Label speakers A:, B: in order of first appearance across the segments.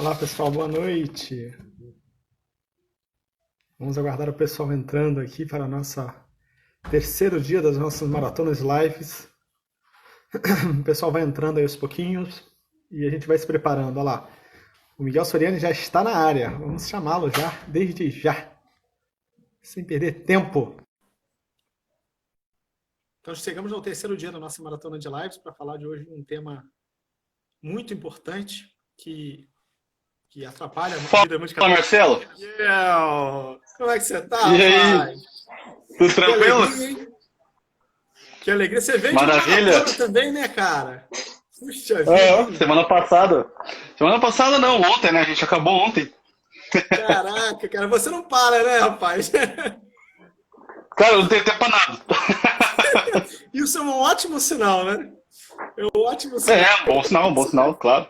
A: Olá pessoal, boa noite. Vamos aguardar o pessoal entrando aqui para o nosso terceiro dia das nossas maratonas lives. O pessoal vai entrando aí aos pouquinhos e a gente vai se preparando. Olha lá, o Miguel Soriani já está na área. Vamos chamá-lo já, desde já, sem perder tempo. Então chegamos ao terceiro dia da nossa maratona de lives para falar de hoje um tema muito importante que atrapalha a vida muito.
B: Fala, Marcelo.
A: Yeah. Como é que você tá,
B: E aí?
A: rapaz?
B: Tudo tranquilo?
A: Que alegria. Você veio
B: Maravilha.
A: de maratona também, né, cara? Puxa vida.
B: Semana passada. Semana passada não, ontem, né? A gente acabou ontem.
A: Caraca, cara. Você não para, né, rapaz?
B: Cara, eu não tenho tempo pra nada.
A: Isso é um ótimo sinal, né? É um ótimo sinal.
B: Um bom sinal, claro.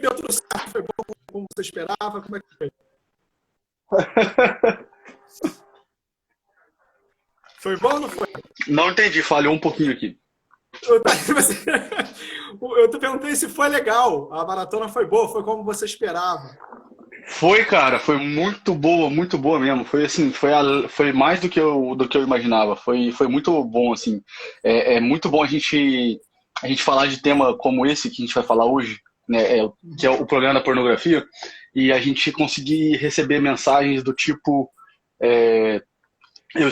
A: Deu tudo certo, foi bom como você esperava? Como é que foi? Foi bom ou não foi?
B: Não entendi, falhou um pouquinho aqui.
A: Eu te perguntei se foi legal. A maratona foi boa, foi como você esperava.
B: Foi, cara, foi muito boa mesmo. Foi assim, foi mais do que eu imaginava. Foi muito bom, assim. É muito bom a gente falar de tema como esse que a gente vai falar hoje, né? Que é o problema da pornografia, e a gente conseguir receber mensagens do tipo: eu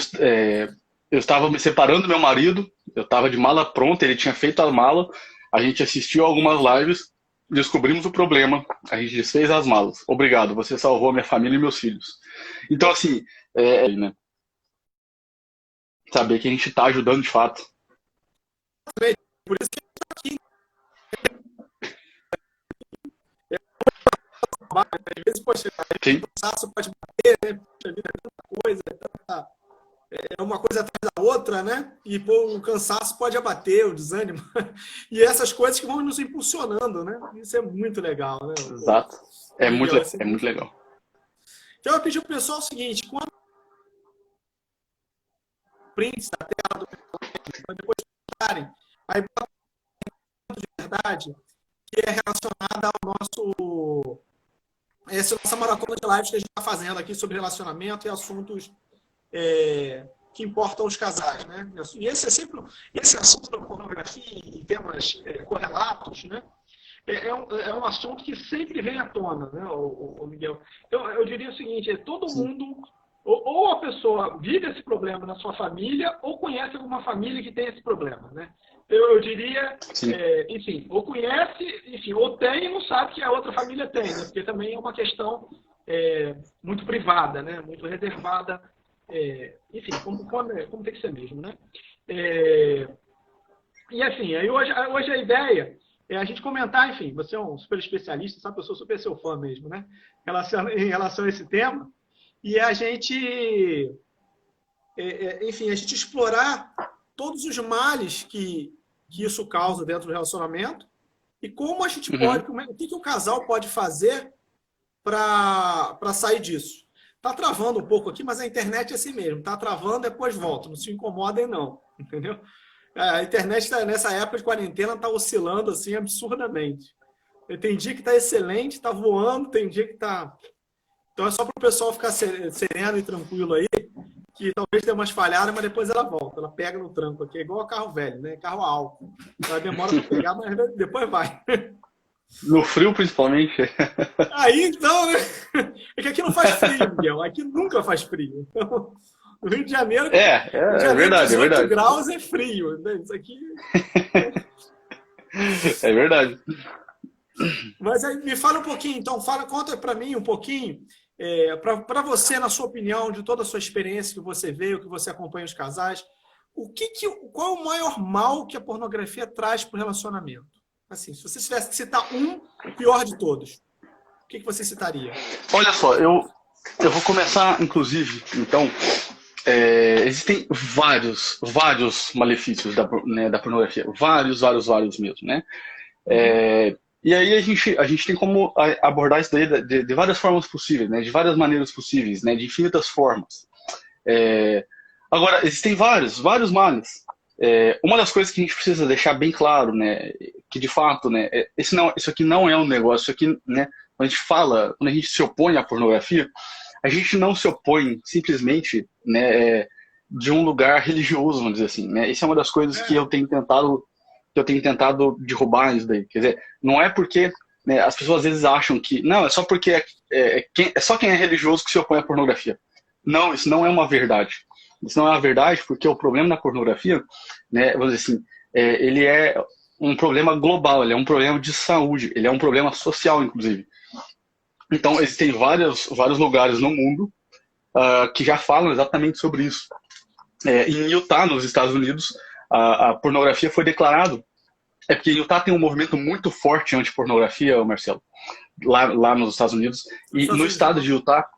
B: estava me separando do meu marido, eu estava de mala pronta, ele tinha feito a mala, a gente assistiu algumas lives, descobrimos o problema, a gente desfez as malas. Obrigado, você salvou minha família e meus filhos. Então, assim, né? Saber que a gente está ajudando de fato.
A: Por isso que eu estou aqui. Às vezes, poxa, o cansaço pode bater, né? Poxa vida, é tanta coisa, é uma coisa atrás da outra, né? E pô, o cansaço pode abater, o desânimo. E essas coisas que vão nos impulsionando, né? Isso é muito legal, né?
B: Exato. É muito legal.
A: Então eu pedi pro pessoal o seguinte: quando prints da tela do depois postarem, aí de verdade, que é relacionada ao nossa maratona de lives que a gente está fazendo aqui sobre relacionamento e assuntos que importam aos casais, né? E esse assunto da pornografia e temas correlatos, né? É um assunto que sempre vem à tona, né, o Miguel? Então, eu diria o seguinte: todo mundo, ou a pessoa vive esse problema na sua família, ou conhece alguma família que tem esse problema, né? Eu diria, enfim, ou conhece, enfim, ou tem e não sabe que a outra família tem, né? Porque também é uma questão muito privada, né? Muito reservada, enfim, como tem que ser mesmo, né? E assim, aí hoje a ideia é a gente comentar, enfim, você é um super especialista, sabe? Eu sou super seu fã mesmo, né? Em relação a esse tema. E a gente, enfim, a gente explorar todos os males que isso causa dentro do relacionamento e como a gente pode, o que o casal pode fazer para sair disso. Tá travando um pouco aqui, mas a internet é assim mesmo. Tá travando, depois volta. Não se incomodem, não. Entendeu? A internet, nessa época de quarentena, está oscilando assim absurdamente. Tem dia que está excelente, está voando, tem dia que está... Então é só para o pessoal ficar sereno e tranquilo aí, que talvez dê umas falhadas, mas depois ela volta. Ela pega no tranco aqui, é igual a carro velho, né? Carro a álcool. Ela demora para pegar, mas depois vai.
B: No frio, principalmente.
A: Aí, então, né? É que aqui não faz frio, Miguel. Aqui nunca faz frio. Então, no Rio de Janeiro,
B: é verdade,
A: 18 graus é frio. Né? Isso aqui...
B: É verdade.
A: Mas aí, me fala um pouquinho, então, conta para mim um pouquinho, para você, na sua opinião, de toda a sua experiência que você vê, que você acompanha os casais, qual é o maior mal que a pornografia traz para o relacionamento? Assim, se você tivesse que citar o pior de todos, o que você citaria?
B: Olha só, eu vou começar, inclusive, então, existem vários malefícios da pornografia, vários mesmo, né? E aí a gente tem como abordar isso daí de várias formas possíveis, né? De várias maneiras possíveis, né? De infinitas formas. Agora, existem vários males. Uma das coisas que a gente precisa deixar bem claro, né? que de fato, né, isso aqui não é um negócio, isso aqui, né, quando a gente se opõe à pornografia, a gente não se opõe simplesmente, né, de um lugar religioso, vamos dizer assim, né? Isso é uma das coisas que eu tenho tentado derrubar isso daí. Quer dizer, não é porque, né, as pessoas às vezes acham que não, é só porque é só quem é religioso que se opõe à pornografia. Não, isso não é uma verdade. Isso não é uma verdade porque o problema da pornografia, né, vamos dizer assim, ele é um problema global, ele é um problema de saúde, ele é um problema social, inclusive. Então, existem vários lugares no mundo que já falam exatamente sobre isso. Em Utah, nos Estados Unidos, a pornografia foi declarado. É porque Utah tem um movimento muito forte anti-pornografia, Marcelo, lá nos Estados Unidos. E no estado de Utah,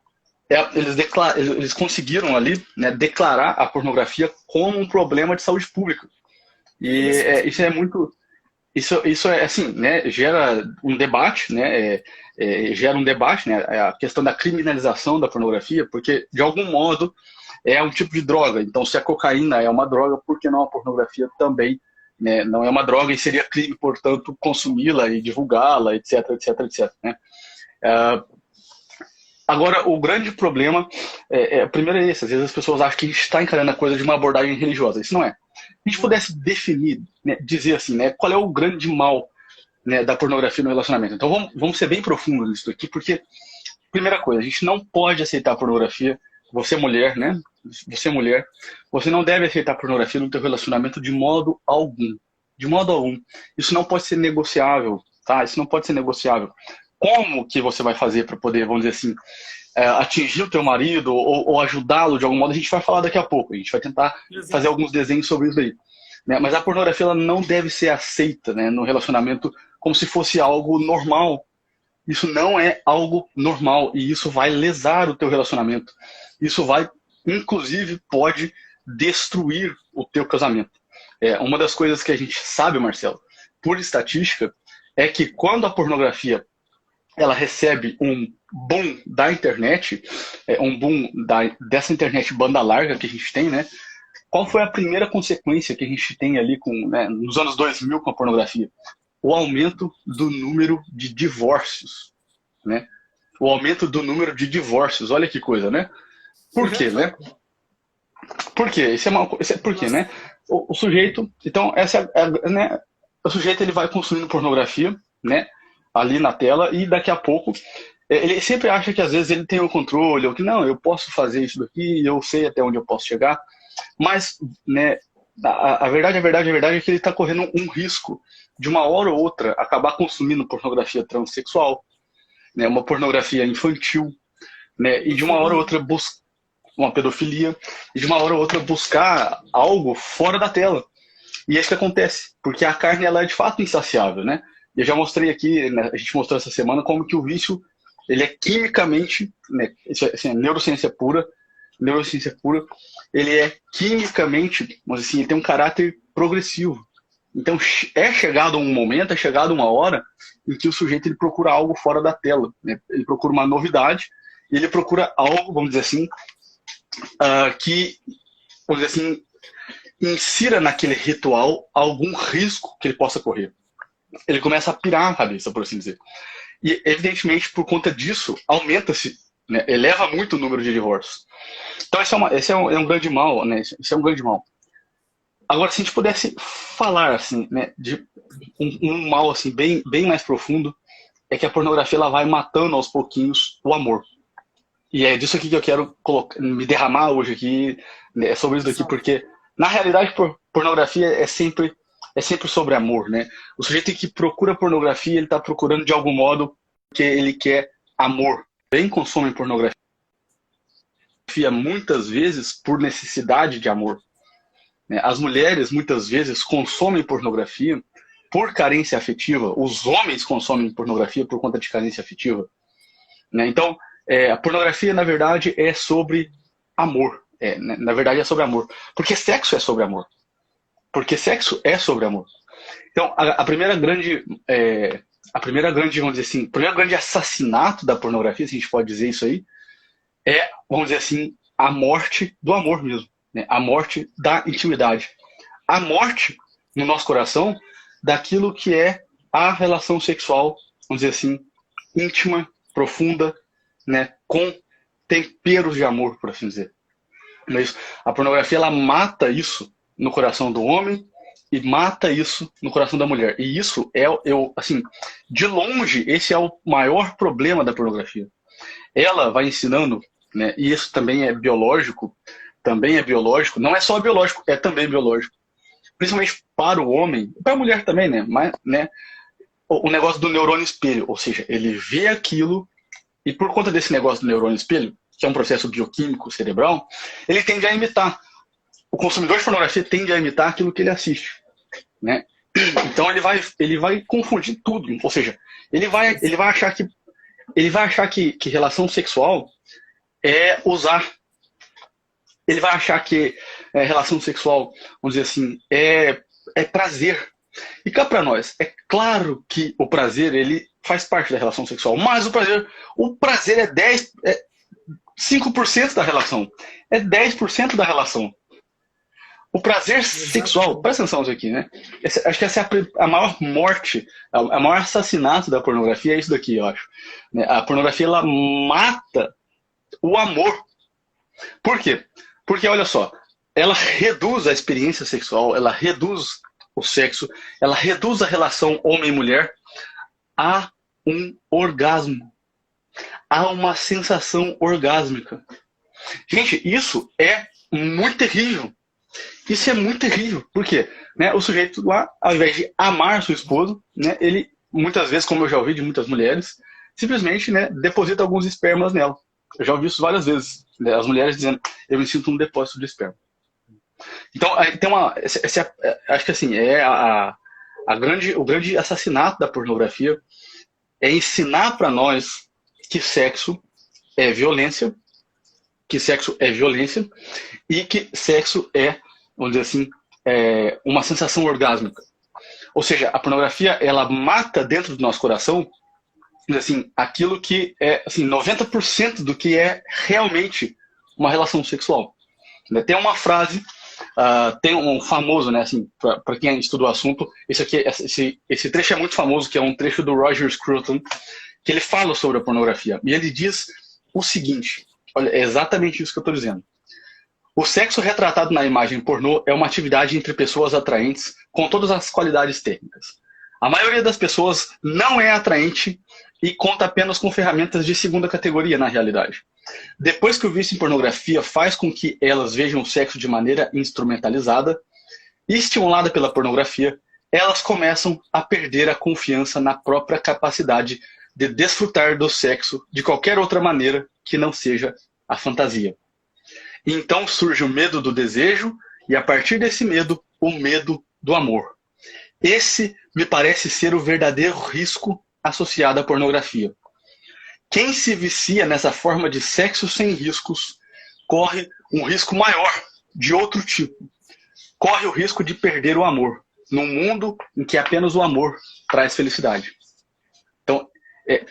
B: eles conseguiram ali, né, declarar a pornografia como um problema de saúde pública. E isso é muito... Isso é assim, né, gera um debate, né, né, a questão da criminalização da pornografia, porque de algum modo é um tipo de droga. Então, se a cocaína é uma droga, por que não a pornografia também, né, não é uma droga e seria crime, portanto, consumi-la e divulgá-la, etc, etc, etc, né? Agora, o grande problema, primeiro é esse, às vezes as pessoas acham que a gente está encarando a coisa de uma abordagem religiosa. Isso não é. Se a gente pudesse definir, né, dizer assim, né, qual é o grande mal, né, da pornografia no relacionamento. Então, vamos ser bem profundos nisso aqui, porque, primeira coisa, a gente não pode aceitar a pornografia. Você mulher, né? Você mulher, você não deve aceitar pornografia no teu relacionamento de modo algum. De modo algum. Isso não pode ser negociável, tá? Isso não pode ser negociável. Como que você vai fazer para poder, vamos dizer assim, atingir o teu marido ou ajudá-lo de algum modo? A gente vai falar daqui a pouco. A gente vai tentar fazer alguns desenhos sobre isso aí. Né? Mas a pornografia ela não deve ser aceita, né, no relacionamento como se fosse algo normal. Isso não é algo normal e isso vai lesar o teu relacionamento. Isso vai, inclusive, pode destruir o teu casamento. Uma das coisas que a gente sabe, Marcelo, por estatística, é que quando a pornografia ela recebe um boom da internet, um boom dessa internet banda larga que a gente tem, né? Qual foi a primeira consequência que a gente tem ali né, nos anos 2000 com a pornografia? O aumento do número de divórcios, né? O aumento do número de divórcios, olha que coisa, né? Por quê, né? Por quê? Por quê, né? O sujeito, então, né? O sujeito ele vai consumindo pornografia, né? Ali na tela e daqui a pouco ele sempre acha que às vezes ele tem o controle, ou que não, eu posso fazer isso daqui, eu sei até onde eu posso chegar, mas, né? A verdade é que ele está correndo um risco de uma hora ou outra acabar consumindo pornografia transexual, né? Uma pornografia infantil, né? E de uma hora ou outra uma pedofilia, e de uma hora ou outra buscar algo fora da tela. E é isso que acontece, porque a carne ela é de fato insaciável, né? E eu já mostrei aqui, né, a gente mostrou essa semana como que o vício ele é quimicamente, né, isso é neurociência pura, ele é quimicamente, mas assim, ele tem um caráter progressivo. Então é chegado um momento, é chegado uma hora em que o sujeito ele procura algo fora da tela, né? Ele procura uma novidade, e ele procura algo, vamos dizer assim, que, vamos dizer assim, insira naquele ritual algum risco que ele possa correr. Ele começa a pirar a cabeça, por assim dizer. E, evidentemente, por conta disso, aumenta-se, né, eleva muito o número de divórcios. Então, esse é um grande mal, né? Isso é um grande mal. Agora, se a gente pudesse falar, assim, né, de um mal, assim, bem mais profundo, é que a pornografia ela vai matando aos pouquinhos o amor. E é disso aqui que eu quero me derramar hoje aqui, né, sobre isso daqui, porque, na realidade, pornografia é sempre sobre amor, né? O sujeito que procura pornografia, ele está procurando de algum modo porque ele quer amor. Bem consomem pornografia muitas vezes por necessidade de amor. As mulheres muitas vezes consomem pornografia por carência afetiva. Os homens consomem pornografia por conta de carência afetiva. Né? Então, a pornografia, na verdade, é sobre amor. Na verdade, é sobre amor. Porque sexo é sobre amor. Porque sexo é sobre amor. Então, a primeira grande, vamos dizer assim, o primeiro grande assassinato da pornografia, se a gente pode dizer isso aí, vamos dizer assim, a morte do amor mesmo. Né? A morte da intimidade. A morte, no nosso coração, daquilo que é a relação sexual, vamos dizer assim, íntima, profunda, né, com temperos de amor, por assim dizer. Mas a pornografia, ela mata isso no coração do homem e mata isso no coração da mulher. E isso é, assim, de longe, esse é o maior problema da pornografia. Ela vai ensinando, né, e isso também é biológico, não é só biológico, é também biológico. Principalmente para o homem, para a mulher também, né, mas, né, o negócio do neurônio espelho, ou seja, ele vê aquilo e por conta desse negócio do neurônio espelho, que é um processo bioquímico cerebral, ele tende a imitar. O consumidor de pornografia tende a imitar aquilo que ele assiste, né? Então ele vai confundir tudo, ou seja, ele vai achar que relação sexual é usar, ele vai achar que relação sexual, vamos dizer assim, é prazer. E cá para nós, é claro que o prazer ele faz parte da relação sexual, mas o prazer é 5% da relação, é 10% da relação. O prazer sexual, presta atenção nisso aqui, né? Acho que essa é a maior morte, a maior assassinato da pornografia é isso daqui, eu acho. A pornografia, ela mata o amor. Por quê? Porque, olha só, ela reduz a experiência sexual, ela reduz o sexo, ela reduz a relação homem e mulher a um orgasmo, a uma sensação orgásmica. Gente, isso é muito terrível. Isso é muito terrível. Por quê? Né, o sujeito lá, ao invés de amar sua esposa, né, ele, muitas vezes, como eu já ouvi de muitas mulheres, simplesmente, né, deposita alguns espermas nela. Eu já ouvi isso várias vezes. Né, as mulheres dizendo, eu me sinto um depósito de esperma. Então, tem uma... acho que assim, o grande assassinato da pornografia é ensinar para nós que sexo é violência, e que sexo é, vamos dizer assim, uma sensação orgásmica. Ou seja, a pornografia, ela mata dentro do nosso coração, assim, aquilo que é, assim, 90% do que é realmente uma relação sexual. Tem uma frase, tem um famoso, né, assim, para quem estuda o assunto, esse trecho é muito famoso, que é um trecho do Roger Scruton, que ele fala sobre a pornografia. E ele diz o seguinte, olha, é exatamente isso que eu estou dizendo. O sexo retratado na imagem pornô é uma atividade entre pessoas atraentes com todas as qualidades técnicas. A maioria das pessoas não é atraente e conta apenas com ferramentas de segunda categoria na realidade. Depois que o vício em pornografia faz com que elas vejam o sexo de maneira instrumentalizada e estimulada pela pornografia, elas começam a perder a confiança na própria capacidade de desfrutar do sexo de qualquer outra maneira que não seja a fantasia. E então surge o medo do desejo e, a partir desse medo, o medo do amor. Esse me parece ser o verdadeiro risco associado à pornografia. Quem se vicia nessa forma de sexo sem riscos corre um risco maior, de outro tipo. Corre o risco de perder o amor, num mundo em que apenas o amor traz felicidade. Então,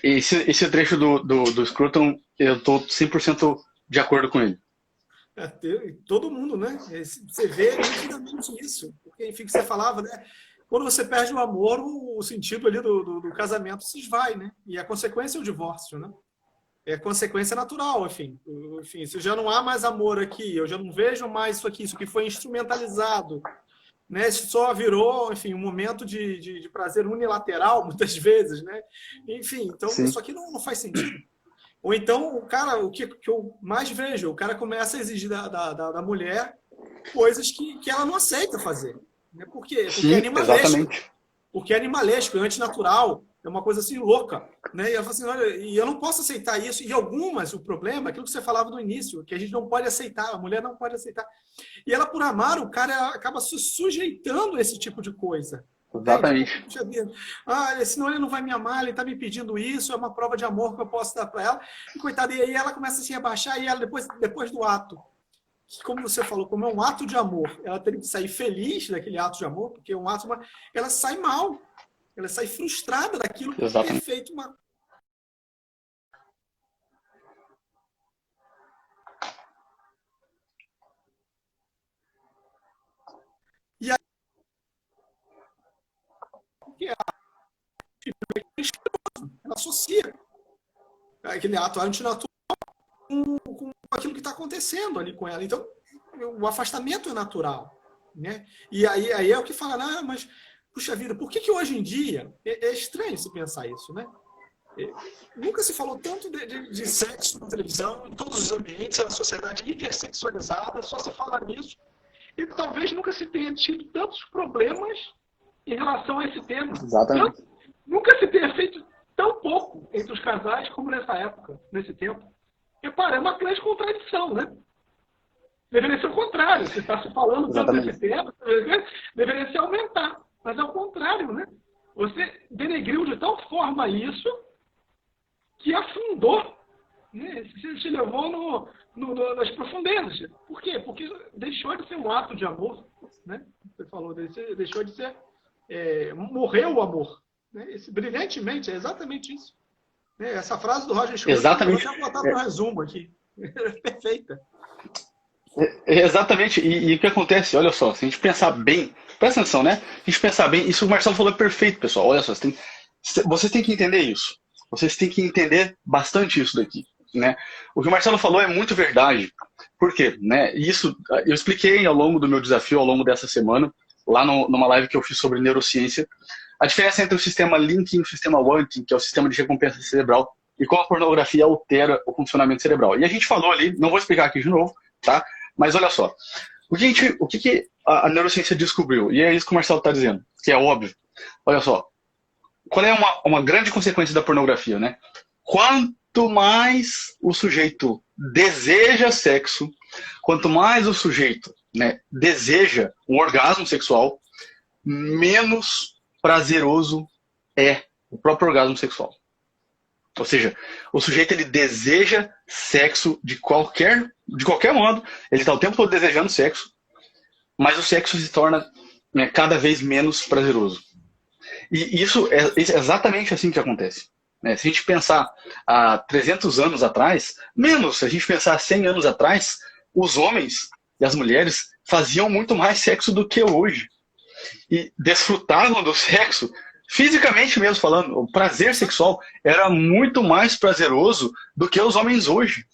B: esse trecho do Scruton, eu estou 100% de acordo com ele.
A: Todo mundo, né? Você vê nitidamente isso. Porque, enfim, que você falava, né? Quando você perde o amor, o sentido ali do casamento se esvai, né? E a consequência é o divórcio, né? É consequência natural, enfim. Se já não há mais amor aqui, eu já não vejo mais isso aqui foi instrumentalizado, né? Isso só virou, enfim, um momento de prazer unilateral, muitas vezes, né? Enfim, então
B: Sim.
A: isso aqui não faz sentido. Ou então, o cara, o que eu mais vejo, o cara começa a exigir da mulher coisas que ela não aceita fazer. Né? Por quê? Porque é animalesco.
B: Exatamente.
A: Porque é animalesco, é antinatural, é uma coisa assim louca. Né? E ela fala assim, olha, e eu não posso aceitar isso. E algumas, o problema, aquilo que você falava no início, que a gente não pode aceitar, a mulher não pode aceitar. E ela, por amar, o cara acaba se sujeitando a esse tipo de coisa.
B: Exatamente.
A: Senão ele não vai me amar, ele está me pedindo isso, é uma prova de amor que eu posso dar para ela. E coitada, e aí ela começa a se rebaixar, e ela depois do ato, como você falou, como é um ato de amor, ela tem que sair feliz daquele ato de amor, porque é um ato, ela sai mal, ela sai frustrada daquilo por ter feito uma. que ela associa aquele ato antinatural com aquilo que está acontecendo ali com ela. Então, o afastamento é natural, né? E aí é o que fala, ah, mas, puxa vida, por que hoje em dia é estranho se pensar isso, né? Nunca se falou tanto de sexo na televisão, em todos os ambientes, é uma sociedade hipersexualizada, só se fala nisso. E talvez nunca se tenha tido tantos problemas em relação a esse tema.
B: Exatamente.
A: Nunca se tenha feito tão pouco entre os casais como nessa época, nesse tempo. Repara, é uma grande contradição, né? Deveria ser o contrário. Se está se falando tanto desse tema, deveria se aumentar. Mas é o contrário, né? Você denegriu de tal forma isso que afundou, né? Se levou nas profundezas. Por quê? Porque deixou de ser um ato de amor, né? Você falou, deixou de ser... morreu o amor. Né? Brilhantemente, é exatamente isso. Né? Essa frase do Roger Schultz,
B: exatamente.
A: eu vou botar para o resumo aqui. Perfeita.
B: Exatamente. E o que acontece, olha só, se a gente pensar bem, presta atenção, né? A gente pensar bem, isso que o Marcelo falou é perfeito, pessoal. Olha só, vocês têm que entender isso. Vocês têm que entender bastante isso daqui, né? O que o Marcelo falou é muito verdade. Por quê? Né? Isso eu expliquei ao longo do meu desafio, ao longo dessa semana, lá numa live que eu fiz sobre neurociência, a diferença entre o sistema linking e o sistema wanting, que é o sistema de recompensa cerebral, e como a pornografia altera o funcionamento cerebral. E a gente falou ali, não vou explicar aqui de novo, tá? Mas olha só, o que a neurociência descobriu? E é isso que o Marcelo está dizendo, que é óbvio. Olha só, qual é uma grande consequência da pornografia, né? Quanto mais o sujeito deseja sexo, quanto mais o sujeito, né, deseja um orgasmo sexual, menos prazeroso é o próprio orgasmo sexual. Ou seja, o sujeito ele deseja sexo de qualquer modo, ele está o tempo todo desejando sexo, mas o sexo se torna, né, cada vez menos prazeroso. E isso é exatamente assim que acontece. Né? Se a gente pensar há 300 anos atrás, menos, se a gente pensar 100 anos atrás, os homens e as mulheres faziam muito mais sexo do que hoje. E desfrutavam do sexo, fisicamente mesmo falando, o prazer sexual era muito mais prazeroso do que os homens hoje.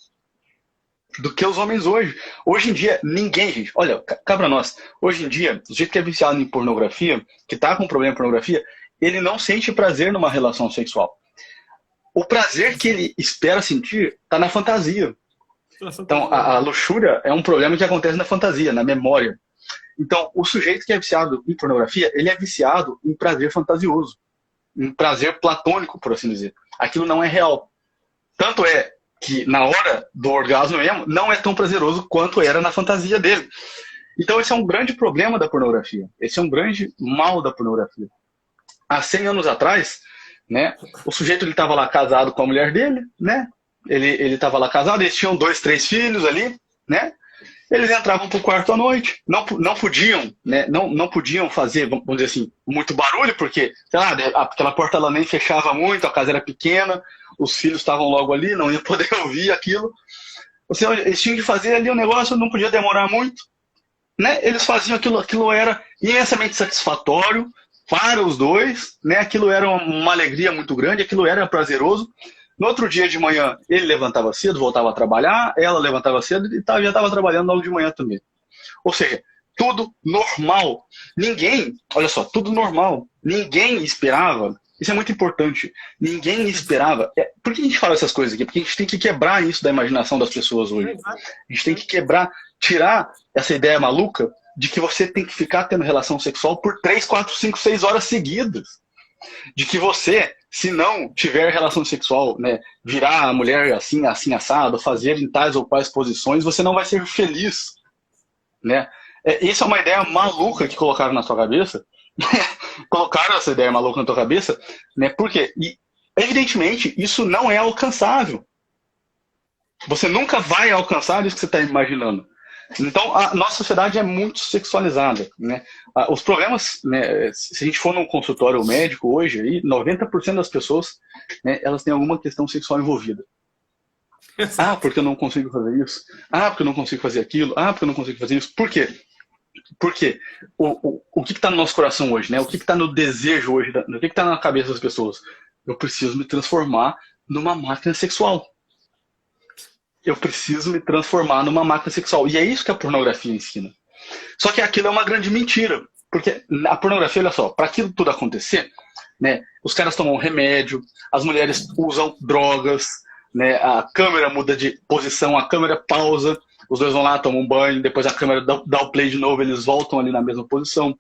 B: Hoje em dia, ninguém, gente, olha, cá pra nós, hoje em dia, o jeito que é viciado em pornografia, que tá com problema em pornografia, ele não sente prazer numa relação sexual. O prazer que ele espera sentir tá na fantasia. Então, a luxúria é um problema que acontece na fantasia, na memória. Então, o sujeito que é viciado em pornografia, ele é viciado em prazer fantasioso, em prazer platônico, por assim dizer. Aquilo não é real. Tanto é que na hora do orgasmo mesmo, não é tão prazeroso quanto era na fantasia dele. Então, esse é um grande problema da pornografia. Esse é um grande mal da pornografia. Há 100 anos atrás, né, o sujeito estava lá casado com a mulher dele, né? Ele estava lá casado, eles tinham 2, 3 filhos ali, né? Eles entravam para o quarto à noite, não podiam, né? Não podiam fazer, vamos dizer assim, muito barulho, porque, sei lá, aquela porta ela nem fechava muito, a casa era pequena, os filhos estavam logo ali, não ia poder ouvir aquilo. Ou seja, eles tinham que fazer ali um negócio, não podia demorar muito, né? Eles faziam aquilo era imensamente satisfatório para os dois, né? Aquilo era uma alegria muito grande, aquilo era prazeroso. No outro dia de manhã, ele levantava cedo, voltava a trabalhar, ela levantava cedo e já estava trabalhando logo de manhã também. Ou seja, tudo normal. Olha só, tudo normal. Ninguém esperava, isso é muito importante, ninguém esperava. Por que a gente fala essas coisas aqui? Porque a gente tem que quebrar isso da imaginação das pessoas hoje. A gente tem que tirar essa ideia maluca de que você tem que ficar tendo relação sexual por 3, 4, 5, 6 horas seguidas. De que você, se não tiver relação sexual, né, virar a mulher assim, assim, assado, fazer em tais ou quais posições, você não vai ser feliz. Né? Isso é uma ideia maluca que colocaram na sua cabeça. Colocaram essa ideia maluca na tua cabeça, né? Porque, evidentemente, isso não é alcançável. Você nunca vai alcançar isso que você está imaginando. Então, a nossa sociedade é muito sexualizada, né? Os problemas, né, se a gente for num consultório médico hoje, aí, 90% das pessoas, né, elas têm alguma questão sexual envolvida. Ah, porque eu não consigo fazer isso. Ah, porque eu não consigo fazer aquilo. Ah, porque eu não consigo fazer isso. Por quê? Por quê? O que está no nosso coração hoje, né? O que está no desejo hoje, o que está na cabeça das pessoas? Eu preciso me transformar numa máquina sexual. Eu preciso me transformar numa máquina sexual. E é isso que a pornografia ensina. Só que aquilo é uma grande mentira. Porque a pornografia, olha só, para aquilo tudo acontecer, né, os caras tomam remédio, as mulheres usam drogas, né, a câmera muda de posição, a câmera pausa, os dois vão lá, tomam um banho, depois a câmera dá o play de novo, eles voltam ali na mesma posição.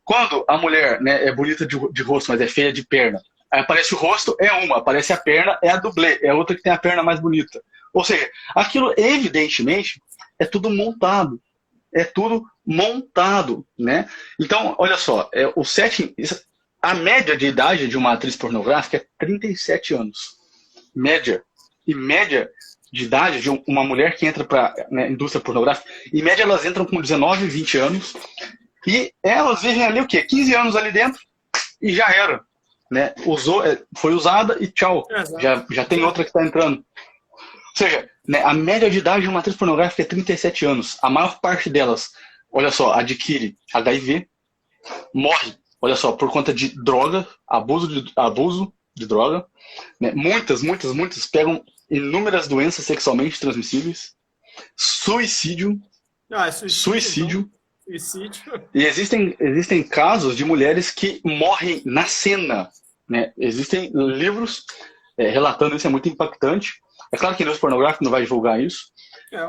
B: Quando a mulher, né, é bonita de rosto, mas é feia de perna, aí aparece o rosto, é uma, aparece a perna, é a dublê, é a outra que tem a perna mais bonita. Ou seja, aquilo evidentemente é tudo montado. É tudo montado, né? Então, olha só, o setting, a média de idade de uma atriz pornográfica é 37 anos. Média. E média de idade de uma mulher que entra para a indústria pornográfica, em média elas entram com 19, 20 anos, e elas vivem ali o quê? 15 anos ali dentro e já era. Né? Foi usada e tchau. Já tem outra que está entrando. Ou seja, né, a média de idade de uma atriz pornográfica é 37 anos. A maior parte delas, olha só, adquire HIV, morre, olha só, por conta de droga, abuso de droga. Né? Muitas pegam inúmeras doenças sexualmente transmissíveis. Suicídio. Suicídio. E existem casos de mulheres que morrem na cena. Né? Existem livros relatando isso, é muito impactante. É claro que a indústria pornográfica não vai divulgar isso,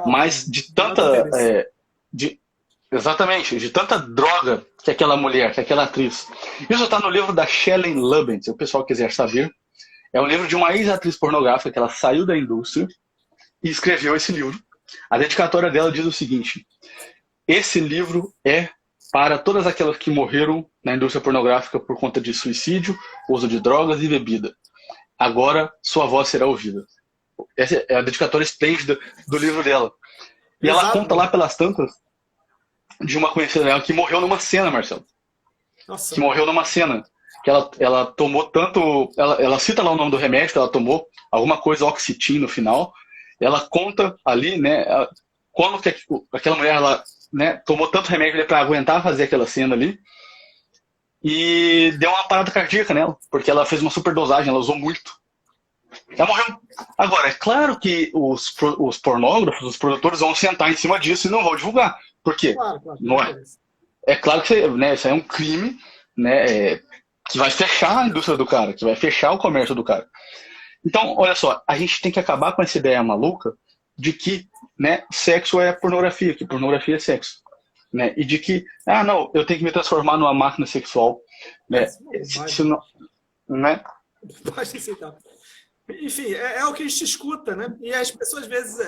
B: mas de tanta... exatamente, de tanta droga que aquela mulher, que aquela atriz... Isso está no livro da Shelley Lubben, se o pessoal quiser saber. É um livro de uma ex-atriz pornográfica que ela saiu da indústria e escreveu esse livro. A dedicatória dela diz o seguinte: esse livro é para todas aquelas que morreram na indústria pornográfica por conta de suicídio, uso de drogas e bebida. Agora sua voz será ouvida. Essa é a dedicatória esplêndida do livro dela. E ela conta lá pelas tantas de uma conhecida dela que morreu numa cena, Marcelo.
A: Nossa.
B: Que morreu numa cena. Que ela tomou tanto... Ela cita lá o nome do remédio que ela tomou, alguma coisa Oxytin no final. Ela conta ali, né, quando que aquela mulher ela, né, tomou tanto remédio para aguentar fazer aquela cena ali. E deu uma parada cardíaca nela, porque ela fez uma superdosagem, ela usou muito. Ela morreu. Agora, é claro que os pornógrafos, os produtores vão sentar em cima disso e não vão divulgar. Por quê?
A: Claro,
B: não é claro que né, isso é um crime, né, que vai fechar a indústria do cara, que vai fechar o comércio do cara. Então, olha só, a gente tem que acabar com essa ideia maluca de que, né, sexo é pornografia, que pornografia é sexo. Né, e de que, não, eu tenho que me transformar numa máquina sexual. Né, né?
A: Pode aceitar. Enfim, é o que a gente escuta, né? E as pessoas, às vezes,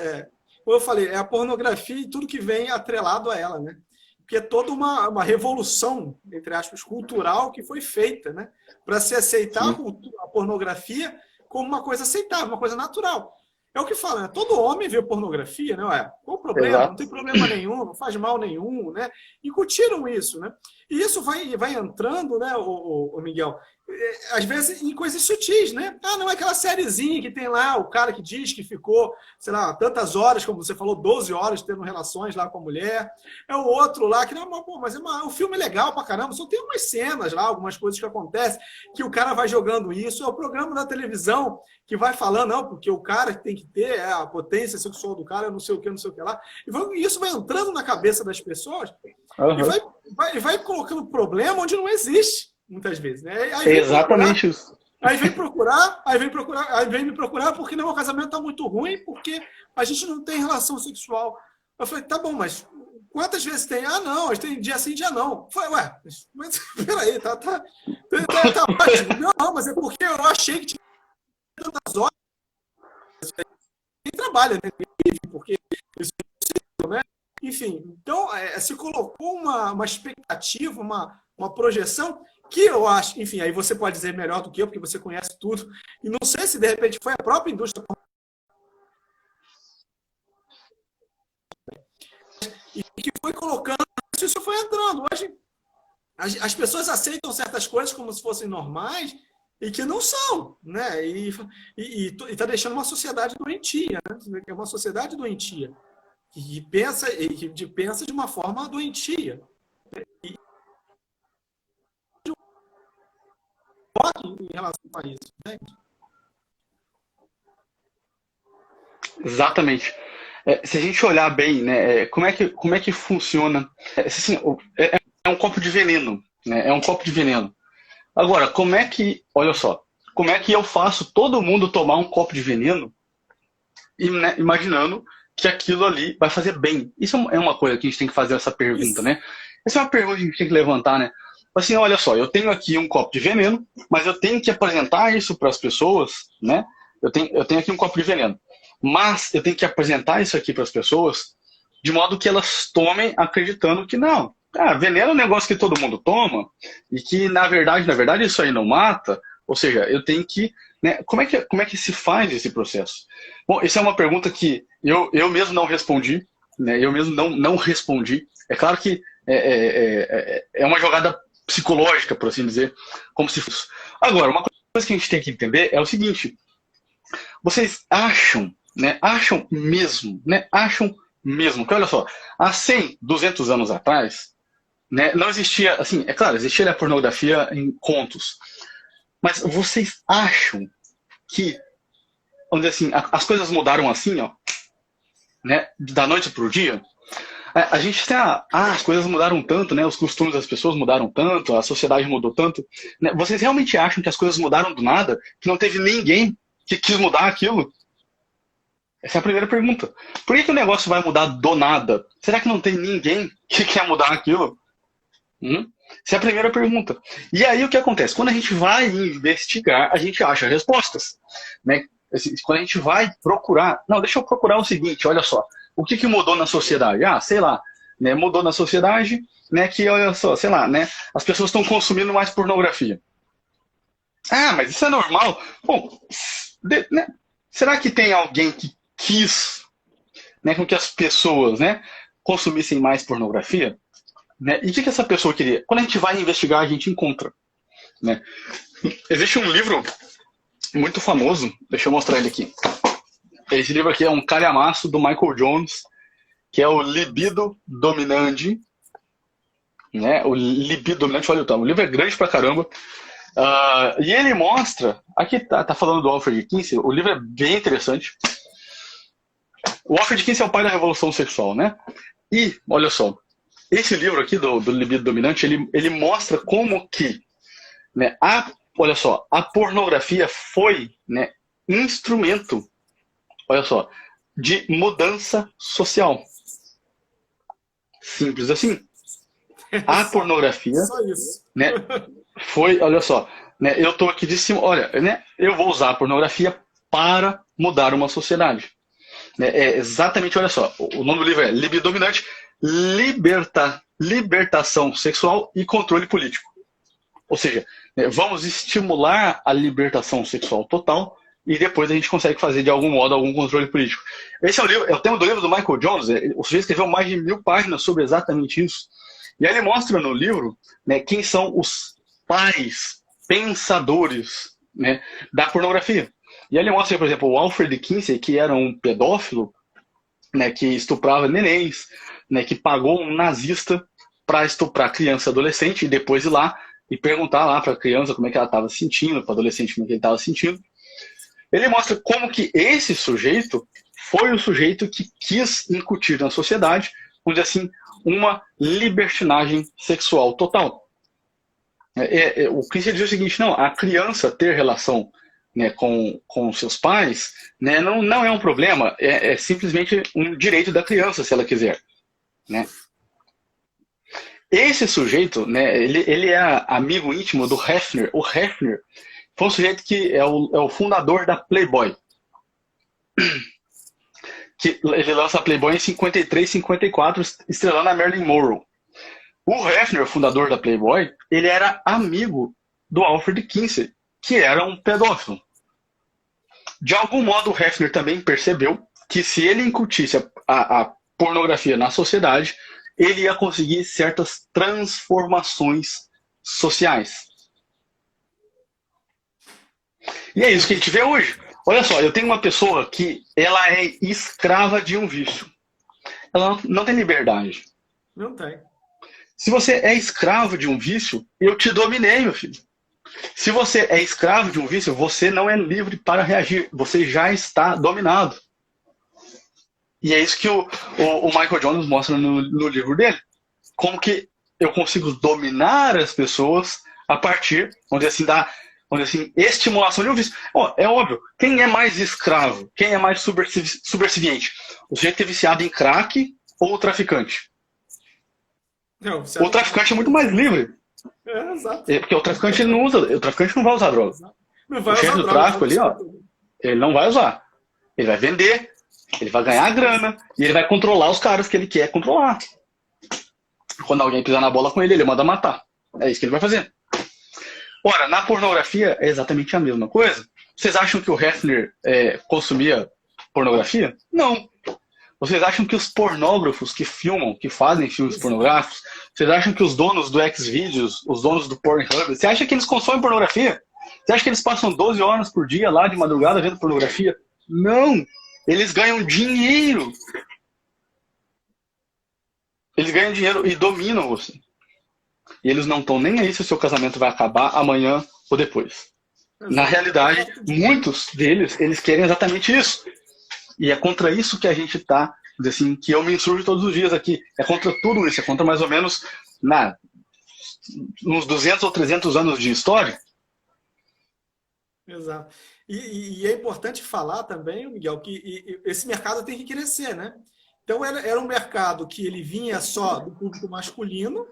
A: como eu falei, é a pornografia e tudo que vem atrelado a ela, né? Porque é toda uma revolução, entre aspas, cultural que foi feita, né? Para se aceitar a pornografia como uma coisa aceitável, uma coisa natural. É o que fala, né? Todo homem vê pornografia, né? Ué, qual o problema?
B: Exato.
A: Não tem problema nenhum, não faz mal nenhum, né? Incutiram isso, né? E isso vai entrando, né, o Miguel, às vezes em coisas sutis, né? Não é aquela sériezinha que tem lá, o cara que diz que ficou, sei lá, tantas horas, como você falou, 12 horas tendo relações lá com a mulher. É o outro lá que, não, pô, mas um filme legal pra caramba, só tem umas cenas lá, algumas coisas que acontecem, que o cara vai jogando isso. É o programa da televisão que vai falando, não, porque o cara tem que ter a potência sexual do cara, não sei o que lá. E isso vai entrando na cabeça das pessoas e vai colocando problema onde não existe, muitas vezes. Né? Aí
B: exatamente isso.
A: Aí vem me procurar porque meu casamento está muito ruim, porque a gente não tem relação sexual. Eu falei, tá bom, mas quantas vezes tem? Não, a gente tem dia sim, dia não. Eu falei, mas peraí, tá ótimo. Não, mas é porque eu achei que tinha tantas horas. Quem trabalha, né? Porque isso é possível, né? Enfim, então se colocou uma expectativa, uma projeção que eu acho, enfim, aí você pode dizer melhor do que eu, porque você conhece tudo, e não sei se de repente foi a própria indústria e que foi colocando, isso foi entrando. Hoje as pessoas aceitam certas coisas como se fossem normais e que não são, né? E está deixando uma sociedade doentia, né? É uma sociedade doentia que pensa de uma forma doentia. Em relação a isso, entende?
B: Exatamente. Se a gente olhar bem, né, como é que funciona? Assim, é um copo de veneno, né? É um copo de veneno. Agora, olha só, como é que eu faço todo mundo tomar um copo de veneno, né, imaginando que aquilo ali vai fazer bem? Isso é uma coisa que a gente tem que fazer essa pergunta, né? Essa é uma pergunta que a gente tem que levantar, né? Assim, olha só, eu tenho aqui um copo de veneno, mas eu tenho que apresentar isso para as pessoas, né? Eu tenho aqui um copo de veneno, mas eu tenho que apresentar isso aqui para as pessoas de modo que elas tomem acreditando que não. Veneno é um negócio que todo mundo toma e que, na verdade, isso aí não mata. Ou seja, eu tenho que... Né, como é que se faz esse processo? Bom, essa é uma pergunta que eu mesmo não respondi, né? Eu mesmo não respondi. É claro que é uma jogada psicológica, por assim dizer, como se fosse. Agora, uma coisa que a gente tem que entender é o seguinte: vocês acham, né? Acham mesmo que, olha só, há 100, 200 anos atrás, né, não existia, assim, é claro, existia a pornografia em contos, mas vocês acham que, vamos dizer assim, as coisas mudaram assim, ó, né, da noite para o dia? A gente tem as coisas mudaram tanto, né? Os costumes das pessoas mudaram tanto, a sociedade mudou tanto. Né? Vocês realmente acham que as coisas mudaram do nada? Que não teve ninguém que quis mudar aquilo? Essa é a primeira pergunta. Por que o negócio vai mudar do nada? Será que não tem ninguém que quer mudar aquilo? Essa é a primeira pergunta. E aí o que acontece? Quando a gente vai investigar, a gente acha respostas. Né? Quando a gente vai procurar... Não, deixa eu procurar o seguinte, olha só. O que mudou na sociedade? Sei lá, né, mudou na sociedade, né, que, olha só, sei lá, né, as pessoas estão consumindo mais pornografia. Mas isso é normal. Bom, né, será que tem alguém que quis, né, com que as pessoas, né, consumissem mais pornografia? Né? E o que essa pessoa queria? Quando a gente vai investigar, a gente encontra. Né? Existe um livro muito famoso, deixa eu mostrar ele aqui. Esse livro aqui é um calhamaço do Michael Jones, que é o Libido Dominante. Né? O Libido Dominante, olha o livro é grande pra caramba. E ele mostra, aqui tá falando do Alfred Kinsey, o livro é bem interessante. O Alfred Kinsey é o pai da revolução sexual, né? E, olha só, esse livro aqui do Libido Dominante, ele mostra como que, né, olha só, a pornografia foi, né, instrumento, olha só, de mudança social. Simples assim. A pornografia, né, foi, olha só, né, eu estou aqui de cima, olha, né, eu vou usar a pornografia para mudar uma sociedade. É exatamente, olha só, o nome do livro é Libido Dominante, libertação sexual e controle político. Ou seja, né, vamos estimular a libertação sexual total e depois a gente consegue fazer de algum modo algum controle político. Esse é o tema do livro do Michael Jones. O sujeito escreveu mais de 1000 páginas sobre exatamente isso. E aí ele mostra no livro, né, quem são os pais pensadores, né, da pornografia. E aí ele mostra, por exemplo, o Alfred Kinsey, que era um pedófilo, né, que estuprava nenéns, né, que pagou um nazista para estuprar criança e adolescente e depois ir lá e perguntar lá para a criança como é que ela estava se sentindo, para o adolescente como é que ele estava se sentindo. Ele mostra como que esse sujeito foi o sujeito que quis incutir na sociedade, vamos dizer assim, uma libertinagem sexual total. O Kinsey diz o seguinte: não, a criança ter relação, né, com seus pais, né, não é um problema, é simplesmente um direito da criança, se ela quiser. Né? Esse sujeito, né, ele é amigo íntimo do Hefner. O Hefner foi um sujeito que é o fundador da Playboy. Que ele lança a Playboy em 53, 54, estrelando a Marilyn Monroe. O Hefner, o fundador da Playboy, ele era amigo do Alfred Kinsey, que era um pedófilo. De algum modo, o Hefner também percebeu que se ele incutisse a pornografia na sociedade, ele ia conseguir certas transformações sociais. E é isso que a gente vê hoje. Olha só, eu tenho uma pessoa que ela é escrava de um vício. Ela não tem liberdade.
A: Não tem.
B: Se você é escravo de um vício, eu te dominei, meu filho. Se você é escravo de um vício, você não é livre para reagir. Você já está dominado. E é isso que o Michael Jones mostra no livro dele. Como que eu consigo dominar as pessoas a partir, vamos dizer assim, estimulação de um vício. É óbvio, quem é mais escravo? Quem é mais subserviente? O sujeito que é viciado em crack ou o traficante?
A: Não,
B: o traficante é muito mais livre.
A: Exato.
B: Porque o traficante ele não usa, o traficante não vai usar droga.
A: Não vai
B: o chefe do tráfico ali, ele não vai usar. Ele vai vender, ele vai ganhar grana e ele vai controlar os caras que ele quer controlar. Quando alguém pisar na bola com ele, ele manda matar. É isso que ele vai fazer. Ora, na pornografia é exatamente a mesma coisa. Vocês acham que o Hefner consumia pornografia? Não. Vocês acham que os pornógrafos que filmam, que fazem filmes pornográficos, vocês acham que os donos do Xvideos, os donos do Pornhub, você acha que eles consomem pornografia? Você acha que eles passam 12 horas por dia lá de madrugada vendo pornografia? Não! Eles ganham dinheiro. Eles ganham dinheiro e dominam você. E eles não estão nem aí se o seu casamento vai acabar amanhã ou depois. Na realidade, muitos deles, eles querem exatamente isso. E é contra isso que a gente está, assim, que eu me insurjo todos os dias aqui. É contra tudo isso, é contra mais ou menos uns 200 ou 300 anos de história.
A: Exato. E é importante falar também, Miguel, que esse mercado tem que crescer, né? Então, era um mercado que ele vinha só do público masculino,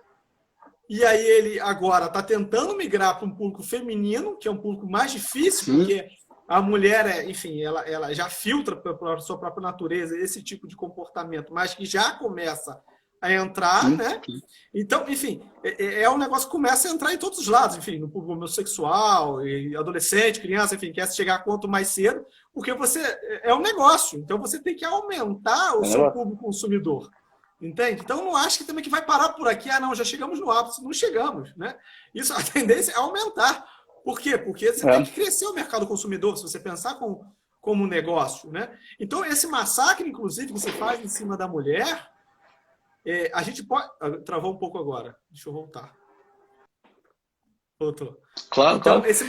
A: e aí ele agora está tentando migrar para um público feminino, que é um público mais difícil,
B: Sim.
A: Porque a mulher, enfim, ela já filtra pela sua própria natureza esse tipo de comportamento, mas que já começa a entrar, né? Então, enfim, um negócio que começa a entrar em todos os lados, enfim, no público homossexual, adolescente, criança, enfim, quer chegar quanto mais cedo, porque você é um negócio, então você tem que aumentar o seu público consumidor, entende? Então, não acho que também que vai parar por aqui, não, já chegamos no ápice, não chegamos, né? Isso, a tendência é aumentar. Por quê? Porque você tem que crescer o mercado consumidor, se você pensar como um negócio, né? Então, esse massacre, inclusive, que você faz em cima da mulher, a gente pode... Travou um pouco agora. Deixa eu voltar. Voltou.
B: Claro,
A: então,
B: claro.
A: Esse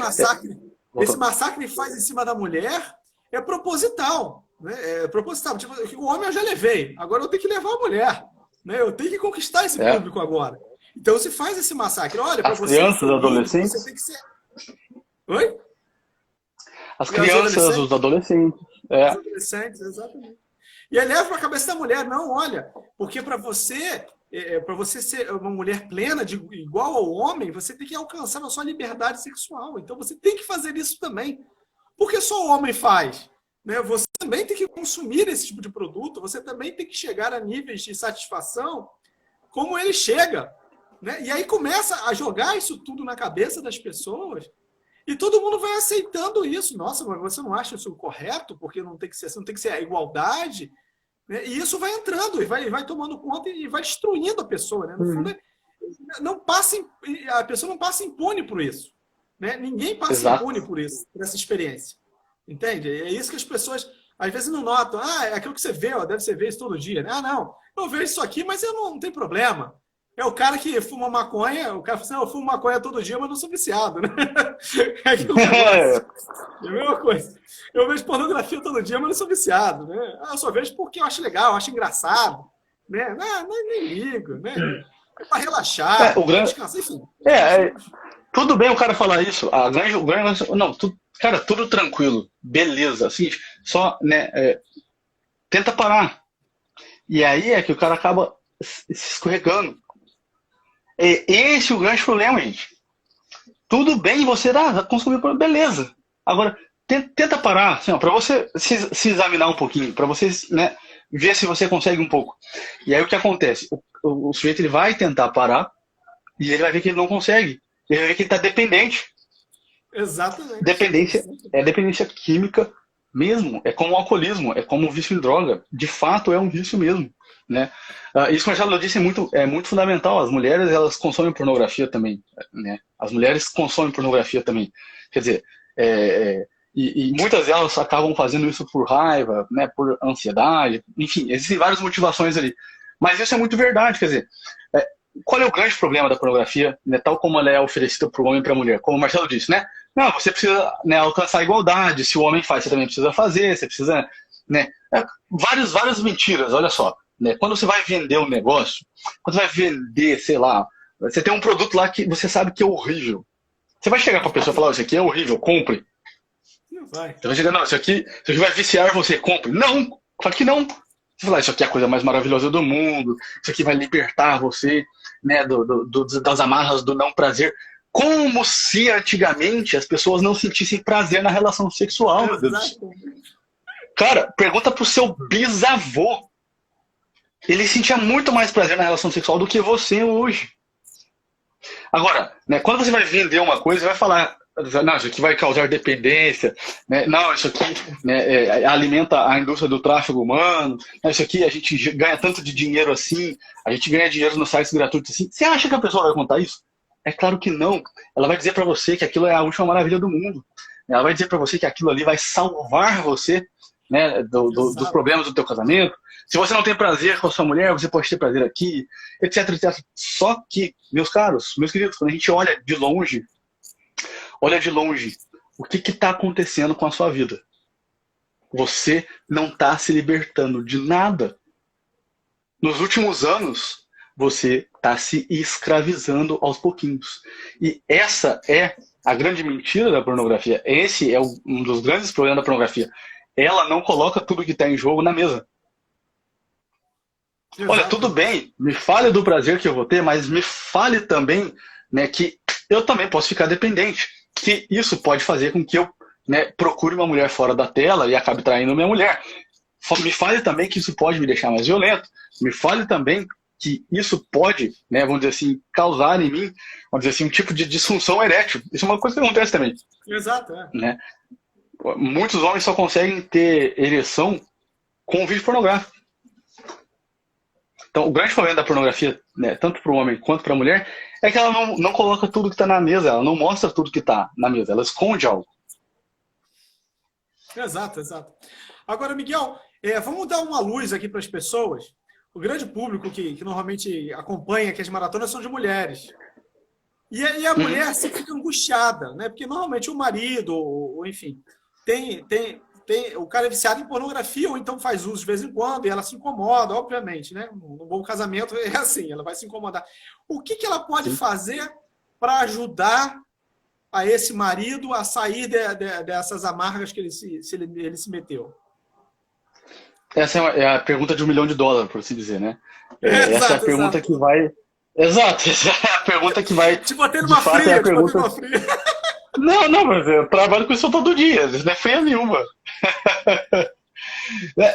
A: massacre que faz em cima da mulher é proposital. Né? É proposital. Tipo, o homem eu já levei, agora eu tenho que levar a mulher. Né? Eu tenho que conquistar esse público agora. Então, se faz esse massacre. Olha, para você...
B: Crianças, adolescentes...
A: Você tem que ser... Oi?
B: As crianças, os adolescentes.
A: Os adolescentes, exatamente. E aí leva para a cabeça da mulher, não, olha, porque para você ser uma mulher plena, igual ao homem, você tem que alcançar a sua liberdade sexual. Então você tem que fazer isso também. Porque só o homem faz. Né? Você também tem que consumir esse tipo de produto, você também tem que chegar a níveis de satisfação como ele chega. Né? E aí começa a jogar isso tudo na cabeça das pessoas. E todo mundo vai aceitando isso. Nossa, mas você não acha isso correto? Porque não tem que ser a igualdade. Né? E isso vai entrando, e vai tomando conta e vai destruindo a pessoa. Né? No fundo, a pessoa não passa impune por isso. Né? Ninguém passa impune por isso, por essa experiência. Entende? É isso que as pessoas, às vezes, não notam. É aquilo que você vê, deve ser ver isso todo dia. Né? Não, eu vejo isso aqui, mas eu não tenho problema. É o cara que fuma maconha, o cara fala assim, eu fumo maconha todo dia, mas não sou viciado, né? É aquilo é a mesma coisa. Eu vejo pornografia todo dia, mas não sou viciado, né? Eu só vejo porque eu acho legal, eu acho engraçado, né? Nem ligo, né? É para relaxar, para descansar, enfim.
B: Tudo bem o cara falar isso. Tudo tranquilo, beleza, assim, só, né, tenta parar. E aí é que o cara acaba se escorregando. Esse é o grande problema, gente. Tudo bem você consumir, beleza. Agora, tenta parar, assim, para você se examinar um pouquinho, para você, né, ver se você consegue um pouco. E aí o que acontece? O sujeito ele vai tentar parar e ele vai ver que ele não consegue. Ele vai ver que ele está dependente.
A: Exatamente.
B: Dependência química mesmo. É como o alcoolismo, é como o vício em droga. De fato, é um vício mesmo. Né? Isso que a Marcelo disse é muito fundamental. As mulheres elas consomem pornografia também, né? As mulheres consomem pornografia também. Quer dizer, e muitas delas acabam fazendo isso por raiva, né? Por ansiedade, enfim, existem várias motivações ali. Mas isso é muito verdade, quer dizer, qual é o grande problema da pornografia, né, tal como ela é oferecida para o homem e para a mulher? Como o Marcelo disse, né? Não, você precisa, né, alcançar a igualdade. Se o homem faz, você também precisa fazer. Você precisa, né? Várias mentiras. Olha só, né? Quando você vai vender um negócio, quando você vai vender, sei lá, você tem um produto lá que você sabe que é horrível. Você vai chegar para a pessoa e falar: isso aqui é horrível, compre.
A: Não vai.
B: Você vai chegar: não, isso aqui vai viciar você, compre. Não, fala que não. Você fala: isso aqui é a coisa mais maravilhosa do mundo. Isso aqui vai libertar você, né, das amarras do não prazer. Como se antigamente as pessoas não sentissem prazer na relação sexual, meu Deus. Cara, pergunta pro seu bisavô. Ele sentia muito mais prazer na relação sexual do que você hoje. Agora, né, quando você vai vender uma coisa, você vai falar: não, isso aqui vai causar dependência, né? Não, isso aqui, né, alimenta a indústria do tráfego humano, não, isso aqui a gente ganha tanto de dinheiro assim, a gente ganha dinheiro nos sites gratuitos assim. Você acha que a pessoa vai contar isso? É claro que não. Ela vai dizer para você que aquilo é a última maravilha do mundo. Ela vai dizer para você que aquilo ali vai salvar você, né, dos problemas do teu casamento. Se você não tem prazer com a sua mulher, você pode ter prazer aqui, etc, etc. Só que, meus caros, meus queridos, quando a gente olha de longe, o que está acontecendo com a sua vida? Você não está se libertando de nada. Nos últimos anos, você está se escravizando aos pouquinhos. E essa é a grande mentira da pornografia. Esse é um dos grandes problemas da pornografia. Ela não coloca tudo que está em jogo na mesa. Exato. Olha, tudo bem, me fale do prazer que eu vou ter, mas me fale também, né, que eu também posso ficar dependente. Que isso pode fazer com que eu, né, procure uma mulher fora da tela e acabe traindo minha mulher. Me fale também que isso pode me deixar mais violento. Me fale também que isso pode, né, vamos dizer assim, causar em mim, vamos dizer assim, um tipo de disfunção erétil. Isso é uma coisa que acontece também.
A: Exato, é.
B: Né? Muitos homens só conseguem ter ereção com um vídeo pornográfico. Então, o grande problema da pornografia, né, tanto para o homem quanto para a mulher, é que ela não coloca tudo que está na mesa, ela não mostra tudo que está na mesa, ela esconde algo.
A: Exato. Agora, Miguel, vamos dar uma luz aqui para as pessoas. O grande público que normalmente acompanha aqui as maratonas são de mulheres. E a mulher se fica angustiada, né? Porque normalmente o marido, ou enfim, o cara é viciado em pornografia, ou então faz uso de vez em quando, e ela se incomoda, obviamente, né? Um bom casamento é assim, ela vai se incomodar. O que ela pode fazer para ajudar a esse marido a sair dessas amargas que ele se meteu?
B: Essa é a pergunta de $1 milhão, por assim dizer, né? Essa é a pergunta que vai... Exato, essa é a pergunta que vai...
A: Te botei numa fria,
B: Não, mas eu trabalho com isso todo dia, isso não é feia nenhuma.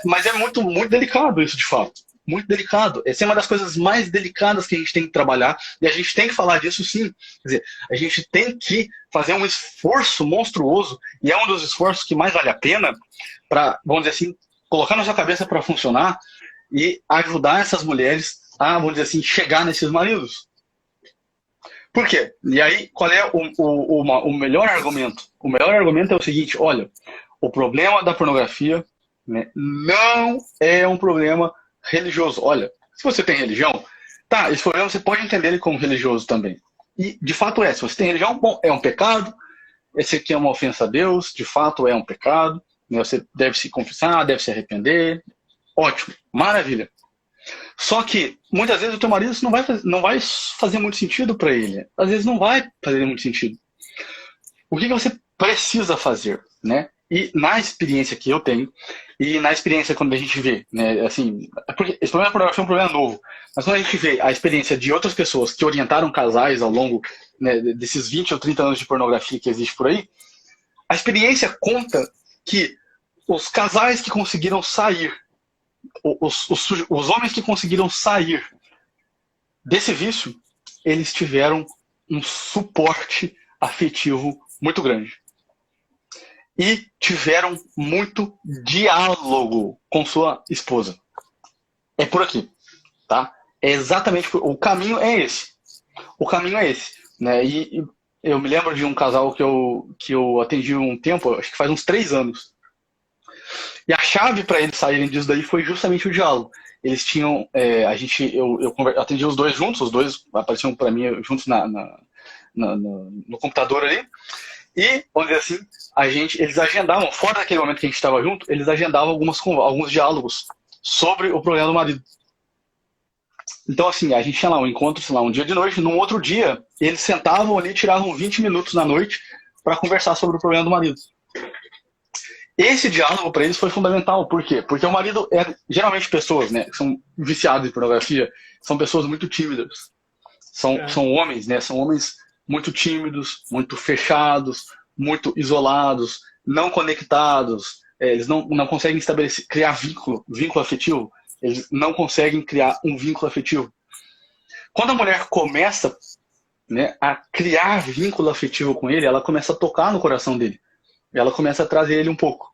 B: Mas é muito, muito delicado isso, de fato. Muito delicado. Essa é uma das coisas mais delicadas que a gente tem que trabalhar, e a gente tem que falar disso sim. Quer dizer, a gente tem que fazer um esforço monstruoso, e é um dos esforços que mais vale a pena para, vamos dizer assim, colocar na sua cabeça para funcionar e ajudar essas mulheres a, vamos dizer assim, chegar nesses maridos. Por quê? E aí, qual é o melhor argumento? O melhor argumento é o seguinte: olha, o problema da pornografia, né, não é um problema religioso. Olha, se você tem religião, tá, esse problema você pode entender ele como religioso também. E, de fato, se você tem religião, bom, é um pecado, esse aqui é uma ofensa a Deus, de fato é um pecado, né, você deve se confessar, deve se arrepender. Ótimo, maravilha. Só que, muitas vezes, o teu marido isso não vai fazer muito sentido para ele. Às vezes não vai fazer muito sentido. O que você precisa fazer, né? E na experiência que eu tenho, e na experiência quando a gente vê, né, assim, porque esse problema da pornografia é um problema novo, mas quando a gente vê a experiência de outras pessoas que orientaram casais ao longo, né, desses 20 ou 30 anos de pornografia que existe por aí, a experiência conta que os casais que conseguiram sair, os homens que conseguiram sair desse vício, eles tiveram um suporte afetivo muito grande. E tiveram muito diálogo com sua esposa. É por aqui, tá? É exatamente o caminho é esse. O caminho é esse, né? E eu me lembro de um casal que eu atendi um tempo, acho que faz uns 3 anos. E a chave para eles saírem disso daí foi justamente o diálogo. eles tinham, eu atendi os dois juntos, os dois apareciam para mim juntos no computador ali, e, vamos dizer assim, eles agendavam, fora daquele momento que a gente estava junto, eles agendavam alguns diálogos sobre o problema do marido. Então, assim, a gente tinha lá um encontro, sei lá, um dia de noite, num outro dia, eles sentavam ali e tiravam 20 minutos na noite para conversar sobre o problema do marido. Esse diálogo para eles foi fundamental. Por quê? Porque o marido geralmente pessoas, né, que são viciadas em pornografia, são pessoas muito tímidas. São homens, né? São homens muito tímidos, muito fechados, muito isolados, não conectados. Eles não conseguem criar vínculo afetivo. Eles não conseguem criar um vínculo afetivo. Quando a mulher começa, né, a criar vínculo afetivo com ele, ela começa a tocar no coração dele. Ela começa a trazer ele um pouco.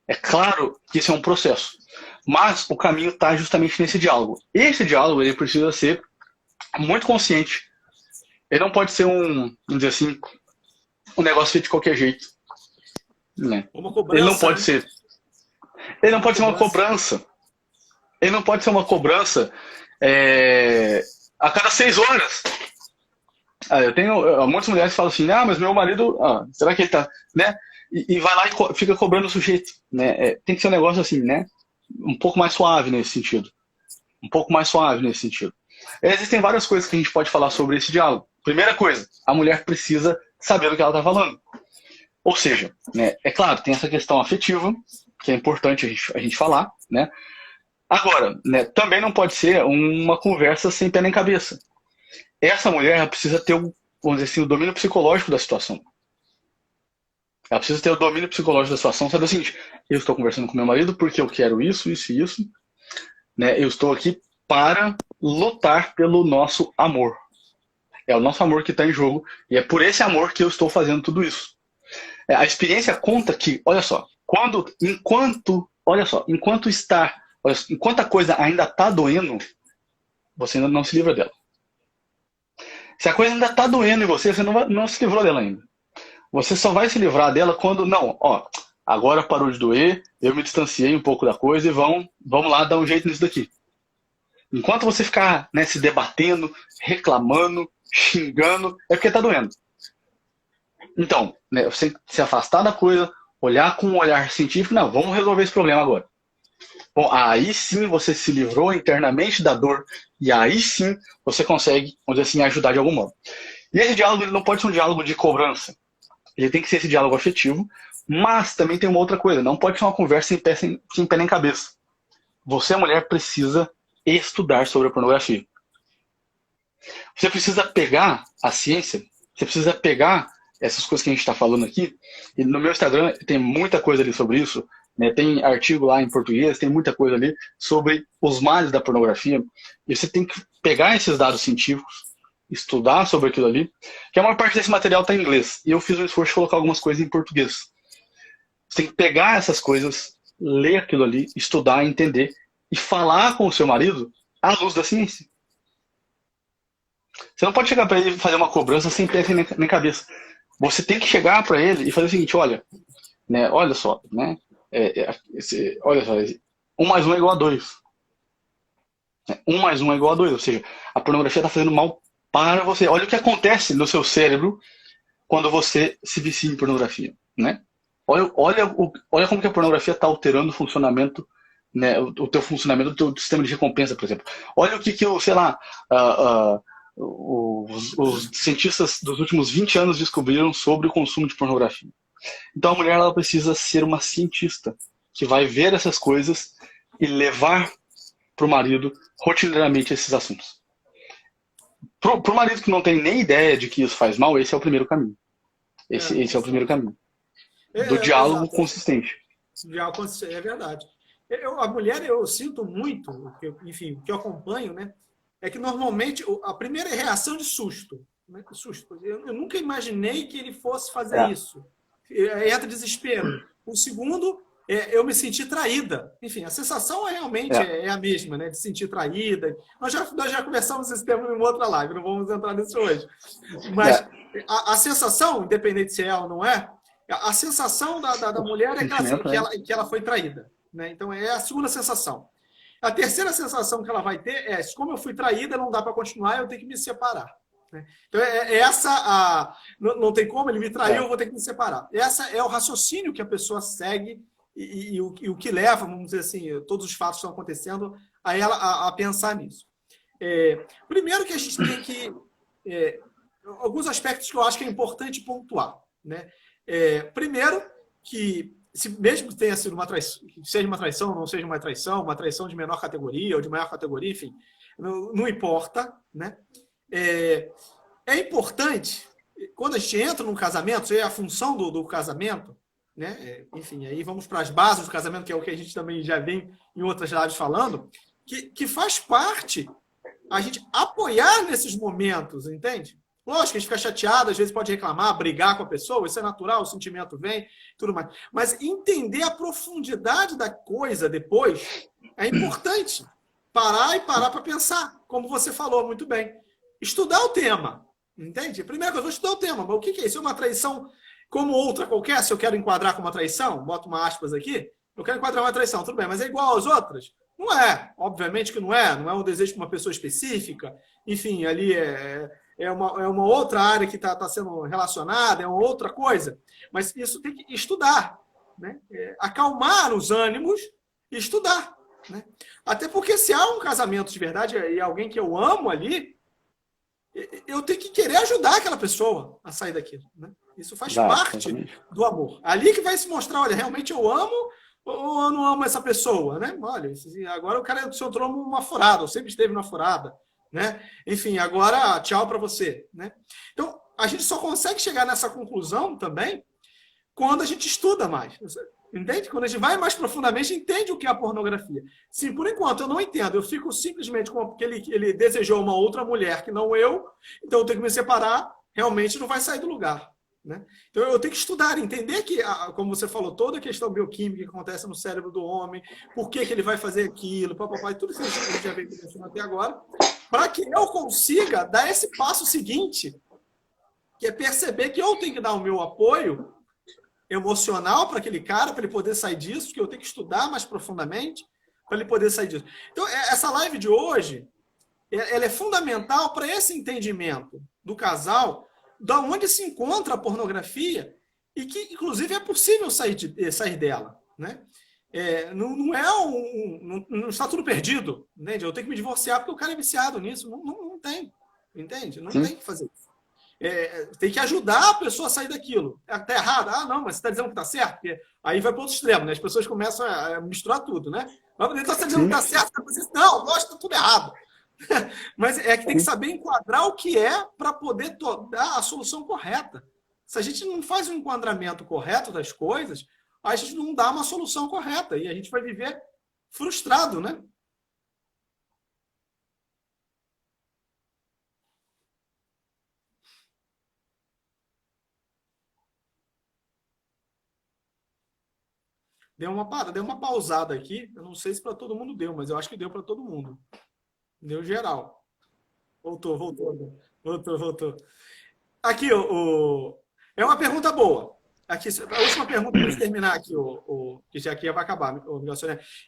B: É claro que isso é um processo, mas o caminho está justamente nesse diálogo. Esse diálogo ele precisa ser muito consciente. Ele não pode ser vamos dizer assim, um negócio feito de qualquer jeito. Né?
A: Uma cobrança,
B: ele não pode ser. Ele não pode ser uma cobrança. Ele não pode ser uma cobrança a cada 6 horas. Eu tenho muitas mulheres que falam assim, mas meu marido, será que ele tá, né? E vai lá e fica cobrando o sujeito, né? Tem que ser um negócio assim, né? Um pouco mais suave nesse sentido. Existem várias coisas que a gente pode falar sobre esse diálogo. Primeira coisa, a mulher precisa saber do que ela está falando. Ou seja, né, é claro, tem essa questão afetiva, que é importante a gente falar, né? Agora, né, também não pode ser uma conversa sem pé nem cabeça. Essa mulher precisa ter, vamos dizer assim, o domínio psicológico da situação. Ela precisa ter o domínio psicológico da situação. Sabe o seguinte, eu estou conversando com meu marido porque eu quero isso, isso e isso. Né? Eu estou aqui para lutar pelo nosso amor. É o nosso amor que está em jogo e é por esse amor que eu estou fazendo tudo isso. A experiência conta que, olha só, enquanto a coisa ainda está doendo, você ainda não se livra dela. Se a coisa ainda está doendo em você, você não se livrou dela ainda. Você só vai se livrar dela quando, agora parou de doer, eu me distanciei um pouco da coisa e vamos lá dar um jeito nisso daqui. Enquanto você ficar, né, se debatendo, reclamando, xingando, é porque está doendo. Então, né, você tem que se afastar da coisa, olhar com um olhar científico, vamos resolver esse problema agora. Bom, aí sim você se livrou internamente da dor e aí sim você consegue, vamos dizer assim, ajudar de algum modo. E esse diálogo ele não pode ser um diálogo de cobrança. Ele tem que ser esse diálogo afetivo, mas também tem uma outra coisa, não pode ser uma conversa sem pé nem cabeça. Você, mulher, precisa estudar sobre a pornografia. Você precisa pegar a ciência, você precisa pegar essas coisas que a gente está falando aqui, e no meu Instagram tem muita coisa ali sobre isso, né? Tem artigo lá em português, tem muita coisa ali sobre os males da pornografia, e você tem que pegar esses dados científicos, estudar sobre aquilo ali, que a maior parte desse material está em inglês, e eu fiz um esforço de colocar algumas coisas em português. Você tem que pegar essas coisas, ler aquilo ali, estudar, entender, e falar com o seu marido à luz da ciência. Você não pode chegar para ele e fazer uma cobrança sem pé nem cabeça. Você tem que chegar para ele e fazer o seguinte, olha só, né? Olha só, 1 mais 1 é igual a 2. 1 mais 1 é igual a 2, ou seja, a pornografia está fazendo mal para você. Olha o que acontece no seu cérebro quando você se vicia em pornografia, né? Olha como que a pornografia está alterando o funcionamento, né, o teu funcionamento do teu sistema de recompensa, por exemplo. Olha o que os cientistas dos últimos 20 anos descobriram sobre o consumo de pornografia. Então a mulher ela precisa ser uma cientista que vai ver essas coisas e levar para o marido rotineiramente esses assuntos. Para o marido que não tem nem ideia de que isso faz mal, esse é o primeiro caminho. Esse é o primeiro caminho. Do diálogo consistente.
A: Diálogo consistente, é verdade. A mulher, eu sinto muito, enfim, o que eu acompanho, né, é que normalmente a primeira é reação de susto. Né? Susto. Eu nunca imaginei que ele fosse fazer isso. Entra desespero. O segundo, eu me senti traída. Enfim, a sensação realmente é a mesma, né? De sentir traída. Nós já conversamos esse tema em uma outra live, não vamos entrar nisso hoje. Mas a sensação, independente se é ou não é, a sensação da mulher é que ela foi traída. né? Então, é a segunda sensação. A terceira sensação que ela vai ter é, como eu fui traída, não dá para continuar, eu tenho que me separar. Né? Então, não tem como, ele me traiu, eu vou ter que me separar. Essa é o raciocínio que a pessoa segue e o que leva, vamos dizer assim, todos os fatos que estão acontecendo, a ela a pensar nisso. Primeiro que a gente tem que... alguns aspectos que eu acho que é importante pontuar. Né? Primeiro, que mesmo que tenha sido uma traição, seja uma traição, não seja uma traição de menor categoria ou de maior categoria, enfim, não importa, né? É importante, quando a gente entra num casamento, isso é a função do casamento, né? Enfim, aí vamos para as bases do casamento, que é o que a gente também já vem em outras lives falando, que faz parte a gente apoiar nesses momentos, entende? Lógico, a gente fica chateado, às vezes pode reclamar, brigar com a pessoa, isso é natural, o sentimento vem, tudo mais. Mas entender a profundidade da coisa depois é importante. Parar para pensar, como você falou muito bem. Estudar o tema, entende? Primeira coisa, vou estudar o tema. Mas o que é isso? É uma traição como outra qualquer? Se eu quero enquadrar como uma traição, boto uma aspas aqui, eu quero enquadrar uma traição, tudo bem, mas é igual às outras? Não é, obviamente que não é um desejo de uma pessoa específica, enfim, ali é uma outra área que está sendo relacionada, é uma outra coisa, mas isso tem que estudar, né? Acalmar os ânimos e estudar, né? Até porque se há um casamento de verdade e alguém que eu amo ali, eu tenho que querer ajudar aquela pessoa a sair daquilo, né? Isso faz parte do amor. Ali que vai se mostrar, olha, realmente eu amo ou eu não amo essa pessoa, né? Olha, agora o cara se entrou numa furada, ou sempre esteve na furada, né? Enfim, agora tchau para você, né? Então, a gente só consegue chegar nessa conclusão também quando a gente estuda mais, entende? Quando a gente vai mais profundamente, entende o que é a pornografia. Se por enquanto eu não entendo, eu fico simplesmente com porque ele desejou uma outra mulher que não eu, então eu tenho que me separar, realmente não vai sair do lugar. Né? Então eu tenho que estudar, entender que, como você falou, toda a questão bioquímica que acontece no cérebro do homem, por que ele vai fazer aquilo, papapá, tudo isso que a gente já veio conversando até agora, para que eu consiga dar esse passo seguinte, que é perceber que eu tenho que dar o meu apoio emocional para aquele cara, para ele poder sair disso, que eu tenho que estudar mais profundamente para ele poder sair disso. Então, essa live de hoje, ela é fundamental para esse entendimento do casal, da onde se encontra a pornografia e que, inclusive, é possível sair dela, né? Não está tudo perdido, entende? Eu tenho que me divorciar porque o cara é viciado nisso. Não tem, entende? Não tem que fazer isso. Tem que ajudar a pessoa a sair daquilo. Está errado? Não, mas você está dizendo que está certo? Porque aí vai para o outro extremo, né? As pessoas começam a misturar tudo, né? Mas você está dizendo que está certo? Não, lógico que está tudo errado. Mas é que tem que saber enquadrar o que é para poder dar a solução correta. Se a gente não faz um enquadramento correto das coisas, a gente não dá uma solução correta e a gente vai viver frustrado, né? Deu uma pausada aqui. Eu não sei se para todo mundo deu, mas eu acho que deu para todo mundo. Deu geral. Voltou. Aqui, é uma pergunta boa. Aqui, a última pergunta para terminar aqui, que já aqui vai acabar, né?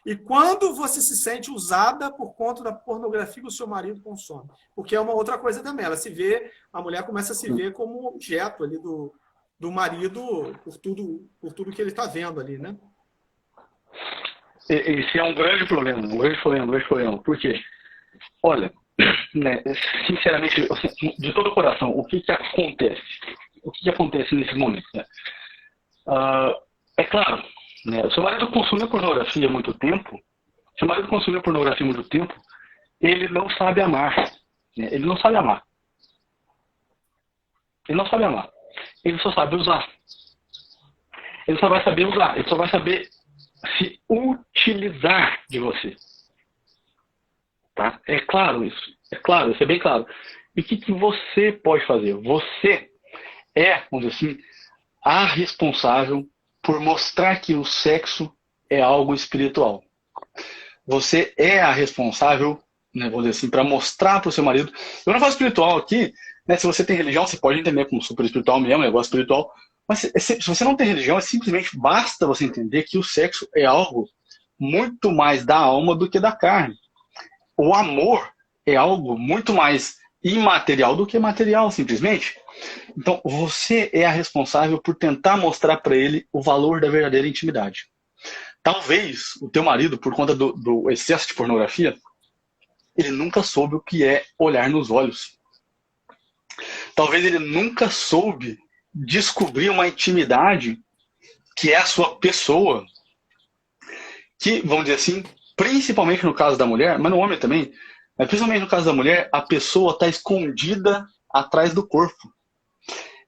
A: E quando você se sente usada por conta da pornografia que o seu marido consome? Porque é uma outra coisa também. A mulher começa a se ver como objeto ali do marido por tudo que ele está vendo ali, né?
B: Esse é um grande problema, Por quê? Olha, né, sinceramente, de todo o coração, o que acontece? O que acontece nesse momento? Né? É claro, né, o seu marido consumiu pornografia há muito tempo, ele não sabe amar. Né? Ele não sabe amar. Ele só sabe usar. Ele só vai saber usar, ele só vai saber se utilizar de você. Tá? É claro, isso é bem claro. E o que você pode fazer? Você é, vamos dizer assim, a responsável por mostrar que o sexo é algo espiritual. Você é a responsável, né, vamos dizer assim, para mostrar para o seu marido. Eu não falo espiritual aqui, né, se você tem religião, você pode entender como super espiritual mesmo, negócio espiritual. Mas se você não tem religião, simplesmente basta você entender que o sexo é algo muito mais da alma do que da carne. O amor é algo muito mais imaterial do que material, simplesmente. Então, você é a responsável por tentar mostrar para ele o valor da verdadeira intimidade. Talvez o teu marido, por conta do excesso de pornografia, ele nunca soube o que é olhar nos olhos. Talvez ele nunca soube descobrir uma intimidade que é a sua pessoa. Que, vamos dizer assim, principalmente no caso da mulher, mas no homem também, mas principalmente no caso da mulher, a pessoa está escondida atrás do corpo.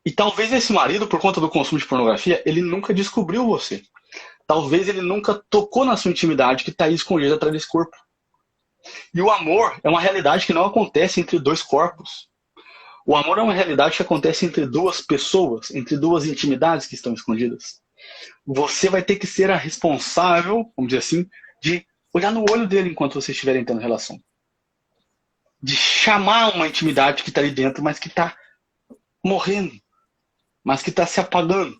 B: E talvez esse marido, por conta do consumo de pornografia, ele nunca descobriu você. Talvez ele nunca tocou na sua intimidade que está aí escondida atrás desse corpo. E o amor é uma realidade que não acontece entre dois corpos. O amor é uma realidade que acontece entre duas pessoas, entre duas intimidades que estão escondidas. Você vai ter que ser a responsável, vamos dizer assim, de olhar no olho dele enquanto vocês estiverem tendo relação. De chamar uma intimidade que está ali dentro, mas que está morrendo, mas que está se apagando.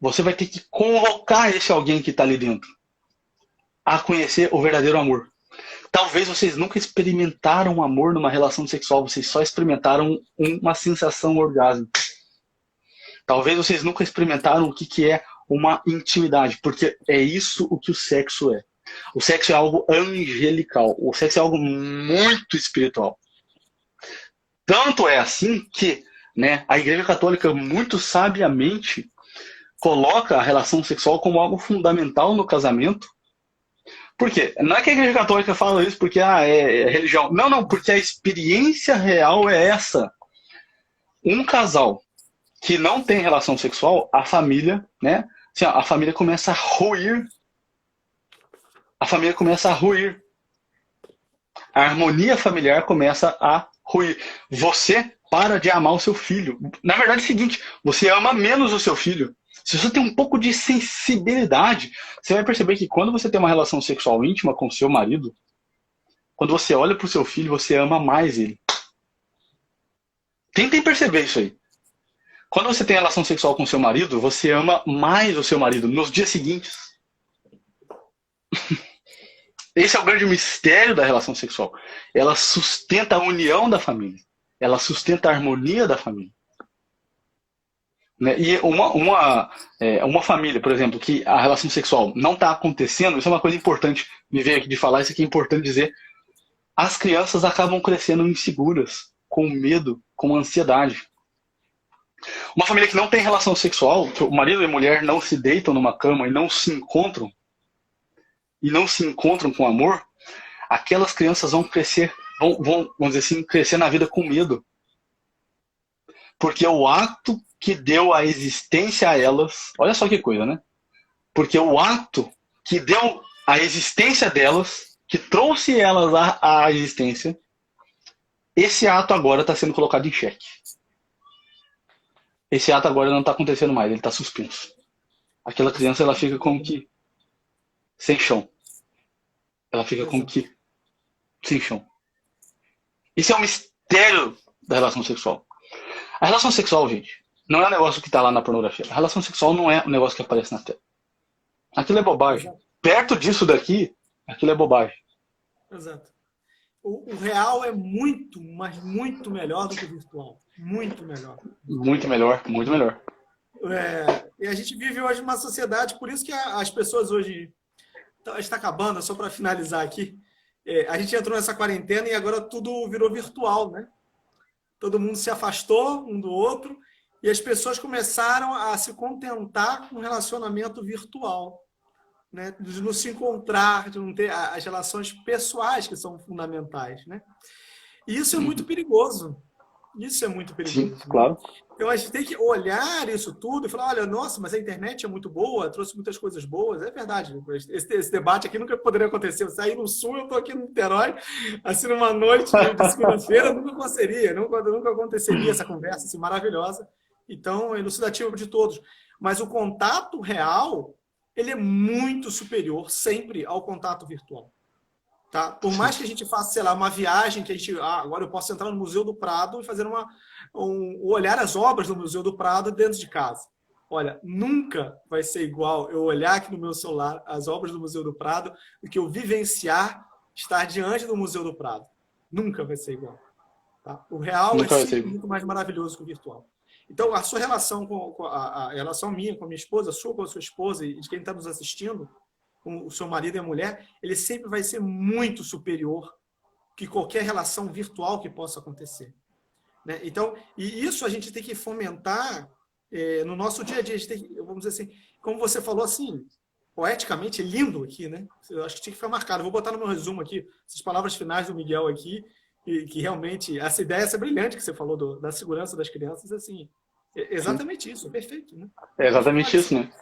B: Você vai ter que convocar esse alguém que está ali dentro a conhecer o verdadeiro amor. Talvez vocês nunca experimentaram amor numa relação sexual, vocês só experimentaram uma sensação orgásmica. Talvez vocês nunca experimentaram o que é uma intimidade, porque é isso o que o sexo é. O sexo é algo angelical, o sexo é algo muito espiritual. Tanto é assim que, né, a Igreja Católica muito sabiamente coloca a relação sexual como algo fundamental no casamento. Por quê? Não é que a Igreja Católica fala isso porque é religião. Não, porque a experiência real é essa. Um casal que não tem relação sexual, a família, né? Assim, a família começa a ruir. A família começa a ruir. A harmonia familiar começa a ruir. Você para de amar o seu filho. Na verdade é o seguinte, você ama menos o seu filho. Se você tem um pouco de sensibilidade, você vai perceber que quando você tem uma relação sexual íntima com o seu marido, quando você olha para o seu filho, você ama mais ele. Tentem perceber isso aí. Quando você tem relação sexual com o seu marido, você ama mais o seu marido nos dias seguintes. Esse é o grande mistério da relação sexual. Ela sustenta a união da família. Ela sustenta a harmonia da família. E uma família, por exemplo, que a relação sexual não está acontecendo, isso é uma coisa importante, me veio aqui de falar, isso aqui é importante dizer, as crianças acabam crescendo inseguras, com medo, com ansiedade. Uma família que não tem relação sexual, que o marido e a mulher não se deitam numa cama e não se encontram com amor, aquelas crianças vão crescer, vamos dizer assim, crescer na vida com medo. Porque o ato que deu a existência a elas, olha só que coisa, né? Porque o ato que deu a existência delas, que trouxe elas à existência, esse ato agora está sendo colocado em xeque. Esse ato agora não está acontecendo mais, ele está suspenso. Aquela criança, ela fica como que sem chão. Ela fica como que sem chão. Isso é um mistério da relação sexual. A relação sexual, gente, não é um negócio que está lá na pornografia. A relação sexual não é um negócio que aparece na tela. Aquilo é bobagem. Exato. Perto disso daqui, aquilo é bobagem.
A: Exato. O real é muito, mas muito melhor do que o virtual. Muito melhor.
B: Muito melhor, muito melhor.
A: E a gente vive hoje uma sociedade, por isso que as pessoas hoje... Está acabando, só para finalizar aqui. A gente entrou nessa quarentena e agora tudo virou virtual, né? Todo mundo se afastou um do outro e as pessoas começaram a se contentar com um relacionamento virtual, né? De não se encontrar, de não ter as relações pessoais que são fundamentais, né? E isso é muito perigoso. Isso é muito perigoso.
B: Sim, claro.
A: Então a gente tem que olhar isso tudo e falar, olha, nossa, mas a internet é muito boa, trouxe muitas coisas boas. É verdade. Esse debate aqui nunca poderia acontecer. Eu saí no Sul, eu estou aqui no Niterói, assim, numa noite de segunda-feira, nunca aconteceria essa conversa assim, maravilhosa. Então, é elucidativo de todos. Mas o contato real, ele é muito superior sempre ao contato virtual. Tá? Por mais que a gente faça, sei lá, uma viagem, que a gente... agora eu posso entrar no Museu do Prado e fazer olhar as obras do Museu do Prado dentro de casa. olha, nunca vai ser igual eu olhar aqui no meu celular as obras do Museu do Prado do que eu vivenciar estar diante do Museu do Prado. Nunca vai ser igual. Tá? O real
B: Nunca
A: é
B: vai ser
A: sempre
B: igual.
A: muito mais maravilhoso que o virtual. Então, a sua relação a relação minha com a minha esposa, a sua com a sua esposa e de quem está nos assistindo, com o seu marido e a mulher, ele sempre vai ser muito superior que qualquer relação virtual que possa acontecer. Né? Então, e isso a gente tem que fomentar no nosso dia a dia. A gente tem que, vamos dizer assim, como você falou assim, poeticamente lindo aqui, né? Eu acho que tinha que ficar marcado. Eu vou botar no meu resumo aqui, essas palavras finais do Miguel aqui, que realmente, essa ideia essa brilhante que você falou da segurança das crianças, assim, é exatamente isso, é perfeito. Né?
B: É exatamente isso, né?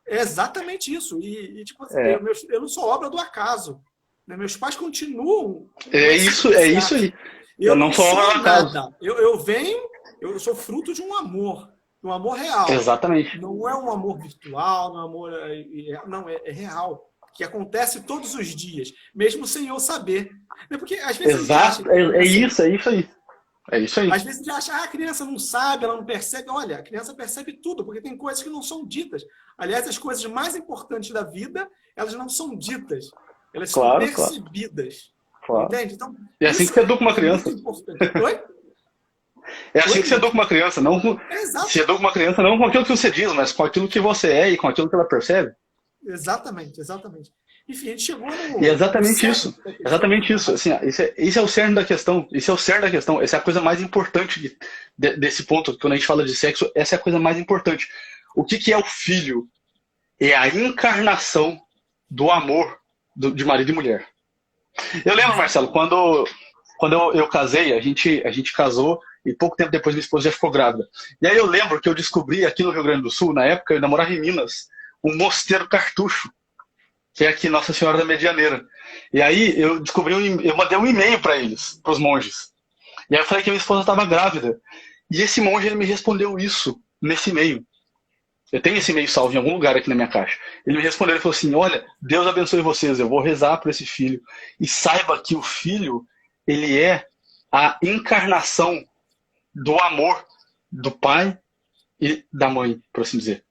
A: É exatamente isso. E tipo,
B: É,
A: eu não sou obra do acaso. Né? Meus pais continuam.
B: é isso aí. Eu
A: Eu
B: não
A: não
B: sou
A: sou
B: obra do acaso.
A: nada. Eu sou fruto de um amor real.
B: Exatamente.
A: Não é um amor virtual, não é amor. Não, é real. Que acontece todos os dias, mesmo sem eu saber. Porque às vezes a gente acha.
B: Exato. É isso aí. É isso aí.
A: Às vezes a gente acha, a criança não sabe, ela não percebe. Olha, a criança percebe tudo, porque tem coisas que não são ditas. Aliás, as coisas mais importantes da vida, elas não são ditas. Elas são
B: Claro.
A: percebidas.
B: Claro.
A: Entende? Então,
B: É assim que você educa uma criança.
A: muito importante. Oi?
B: É assim que você educa uma criança. Não com... Você educa uma criança não com aquilo que você diz, mas com aquilo que você é e com aquilo que ela percebe.
A: Exatamente. Enfim, a gente chegou no...
B: E é exatamente isso. Exatamente isso. Assim, esse é o cerne da questão. Essa é a coisa mais importante desse ponto. Quando a gente fala de sexo, essa é a coisa mais importante. O que é o filho? É a encarnação do amor de marido e mulher. Eu lembro, Marcelo, quando eu casei, a gente casou e pouco tempo depois minha esposa já ficou grávida. E aí eu lembro que eu descobri aqui no Rio Grande do Sul, na época eu ainda morava em Minas, um mosteiro cartucho, que é aqui Nossa Senhora da Medianeira. E aí eu mandei um e-mail para eles, para os monges. E aí eu falei que minha esposa estava grávida. E esse monge ele me respondeu isso nesse e-mail. Eu tenho esse e-mail salvo em algum lugar aqui na minha caixa. Ele me respondeu, ele falou assim, olha, Deus abençoe vocês, eu vou rezar por esse filho. E saiba que o filho, ele é a encarnação do amor do pai e da mãe, por assim dizer.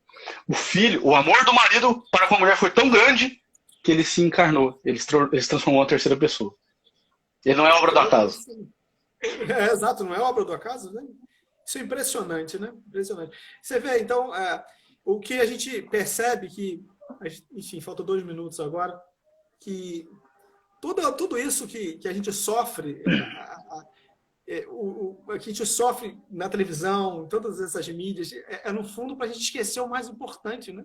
B: O filho, o amor do marido para com a mulher foi tão grande que ele se encarnou, ele se transformou em uma terceira pessoa. Ele não é obra do acaso.
A: Exato, não é obra do acaso, né? Isso é impressionante, né? Impressionante. Você vê, então, o que a gente percebe que, enfim, faltam 2 minutos agora, que tudo isso que a gente sofre, que a gente sofre na televisão, em todas essas mídias, no fundo para a gente esquecer o mais importante, né?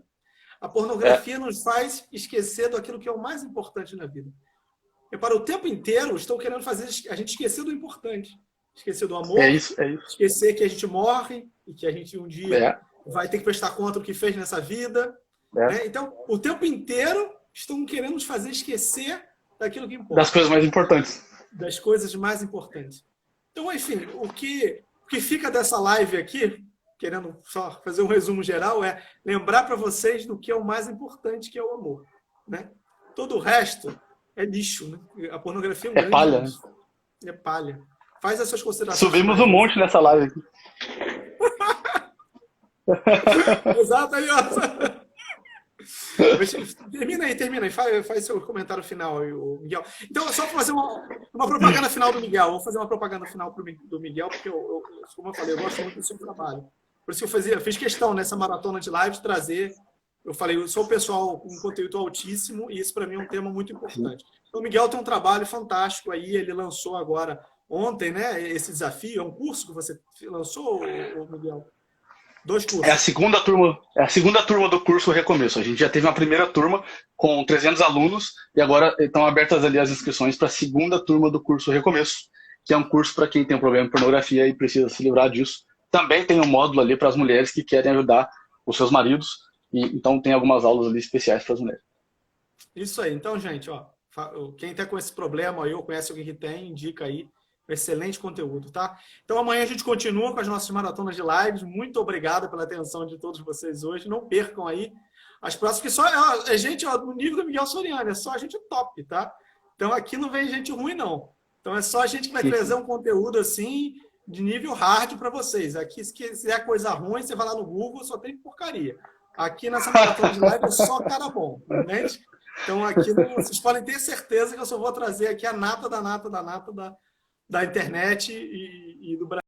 A: A pornografia nos faz esquecer daquilo que é o mais importante na vida. Para o tempo inteiro estão querendo fazer a gente esquecer do importante. Esquecer do amor, esquecer que a gente morre e que a gente um dia vai ter que prestar conta do que fez nessa vida. Né? Então, o tempo inteiro estão querendo nos fazer esquecer daquilo que importa.
B: Das coisas mais importantes.
A: Das coisas mais importantes. Então, enfim, o que fica dessa live aqui, querendo só fazer um resumo geral, é lembrar para vocês do que é o mais importante, que é o amor. Né? Todo o resto é lixo. Né? A pornografia é um grande
B: palha.
A: lixo. É palha. Faz essas considerações.
B: Subimos um monte nessa live aqui.
A: Exato, aí, ó. Termina aí. Faz seu comentário final aí, Miguel. Então, só para fazer uma propaganda final do Miguel. Vou fazer uma propaganda final do Miguel, porque, como eu falei, eu gosto muito do seu trabalho. Por isso que eu fiz questão nessa maratona de live de trazer. Eu falei, eu sou o pessoal com um conteúdo altíssimo e isso para mim é um tema muito importante. Então, o Miguel tem um trabalho fantástico aí. Ele lançou agora, ontem, né, esse desafio. É um curso que você lançou, Miguel? 2 cursos.
B: É a segunda turma do curso Recomeço. A gente já teve uma primeira turma com 300 alunos e agora estão abertas ali as inscrições para a segunda turma do curso Recomeço, que é um curso para quem tem problema de pornografia e precisa se livrar disso. Também tem um módulo ali para as mulheres que querem ajudar os seus maridos, e então tem algumas aulas ali especiais para as mulheres.
A: Isso aí. Então, gente, ó, quem está com esse problema aí ou conhece alguém que tem, indica aí. Excelente conteúdo, tá? Então amanhã a gente continua com as nossas maratonas de lives. Muito obrigado pela atenção de todos vocês hoje. Não percam aí as próximas, que só gente no nível do Miguel Soriano, é só gente top, tá? Então aqui não vem gente ruim, não. Então é só a gente que vai trazer um conteúdo assim, de nível hard para vocês. Aqui, se quiser coisa ruim, você vai lá no Google, só tem porcaria. Aqui nessa maratona de live é só cara bom, entende? Então, aqui vocês podem ter certeza que eu só vou trazer aqui a nata da nata da nata da internet e do Brasil.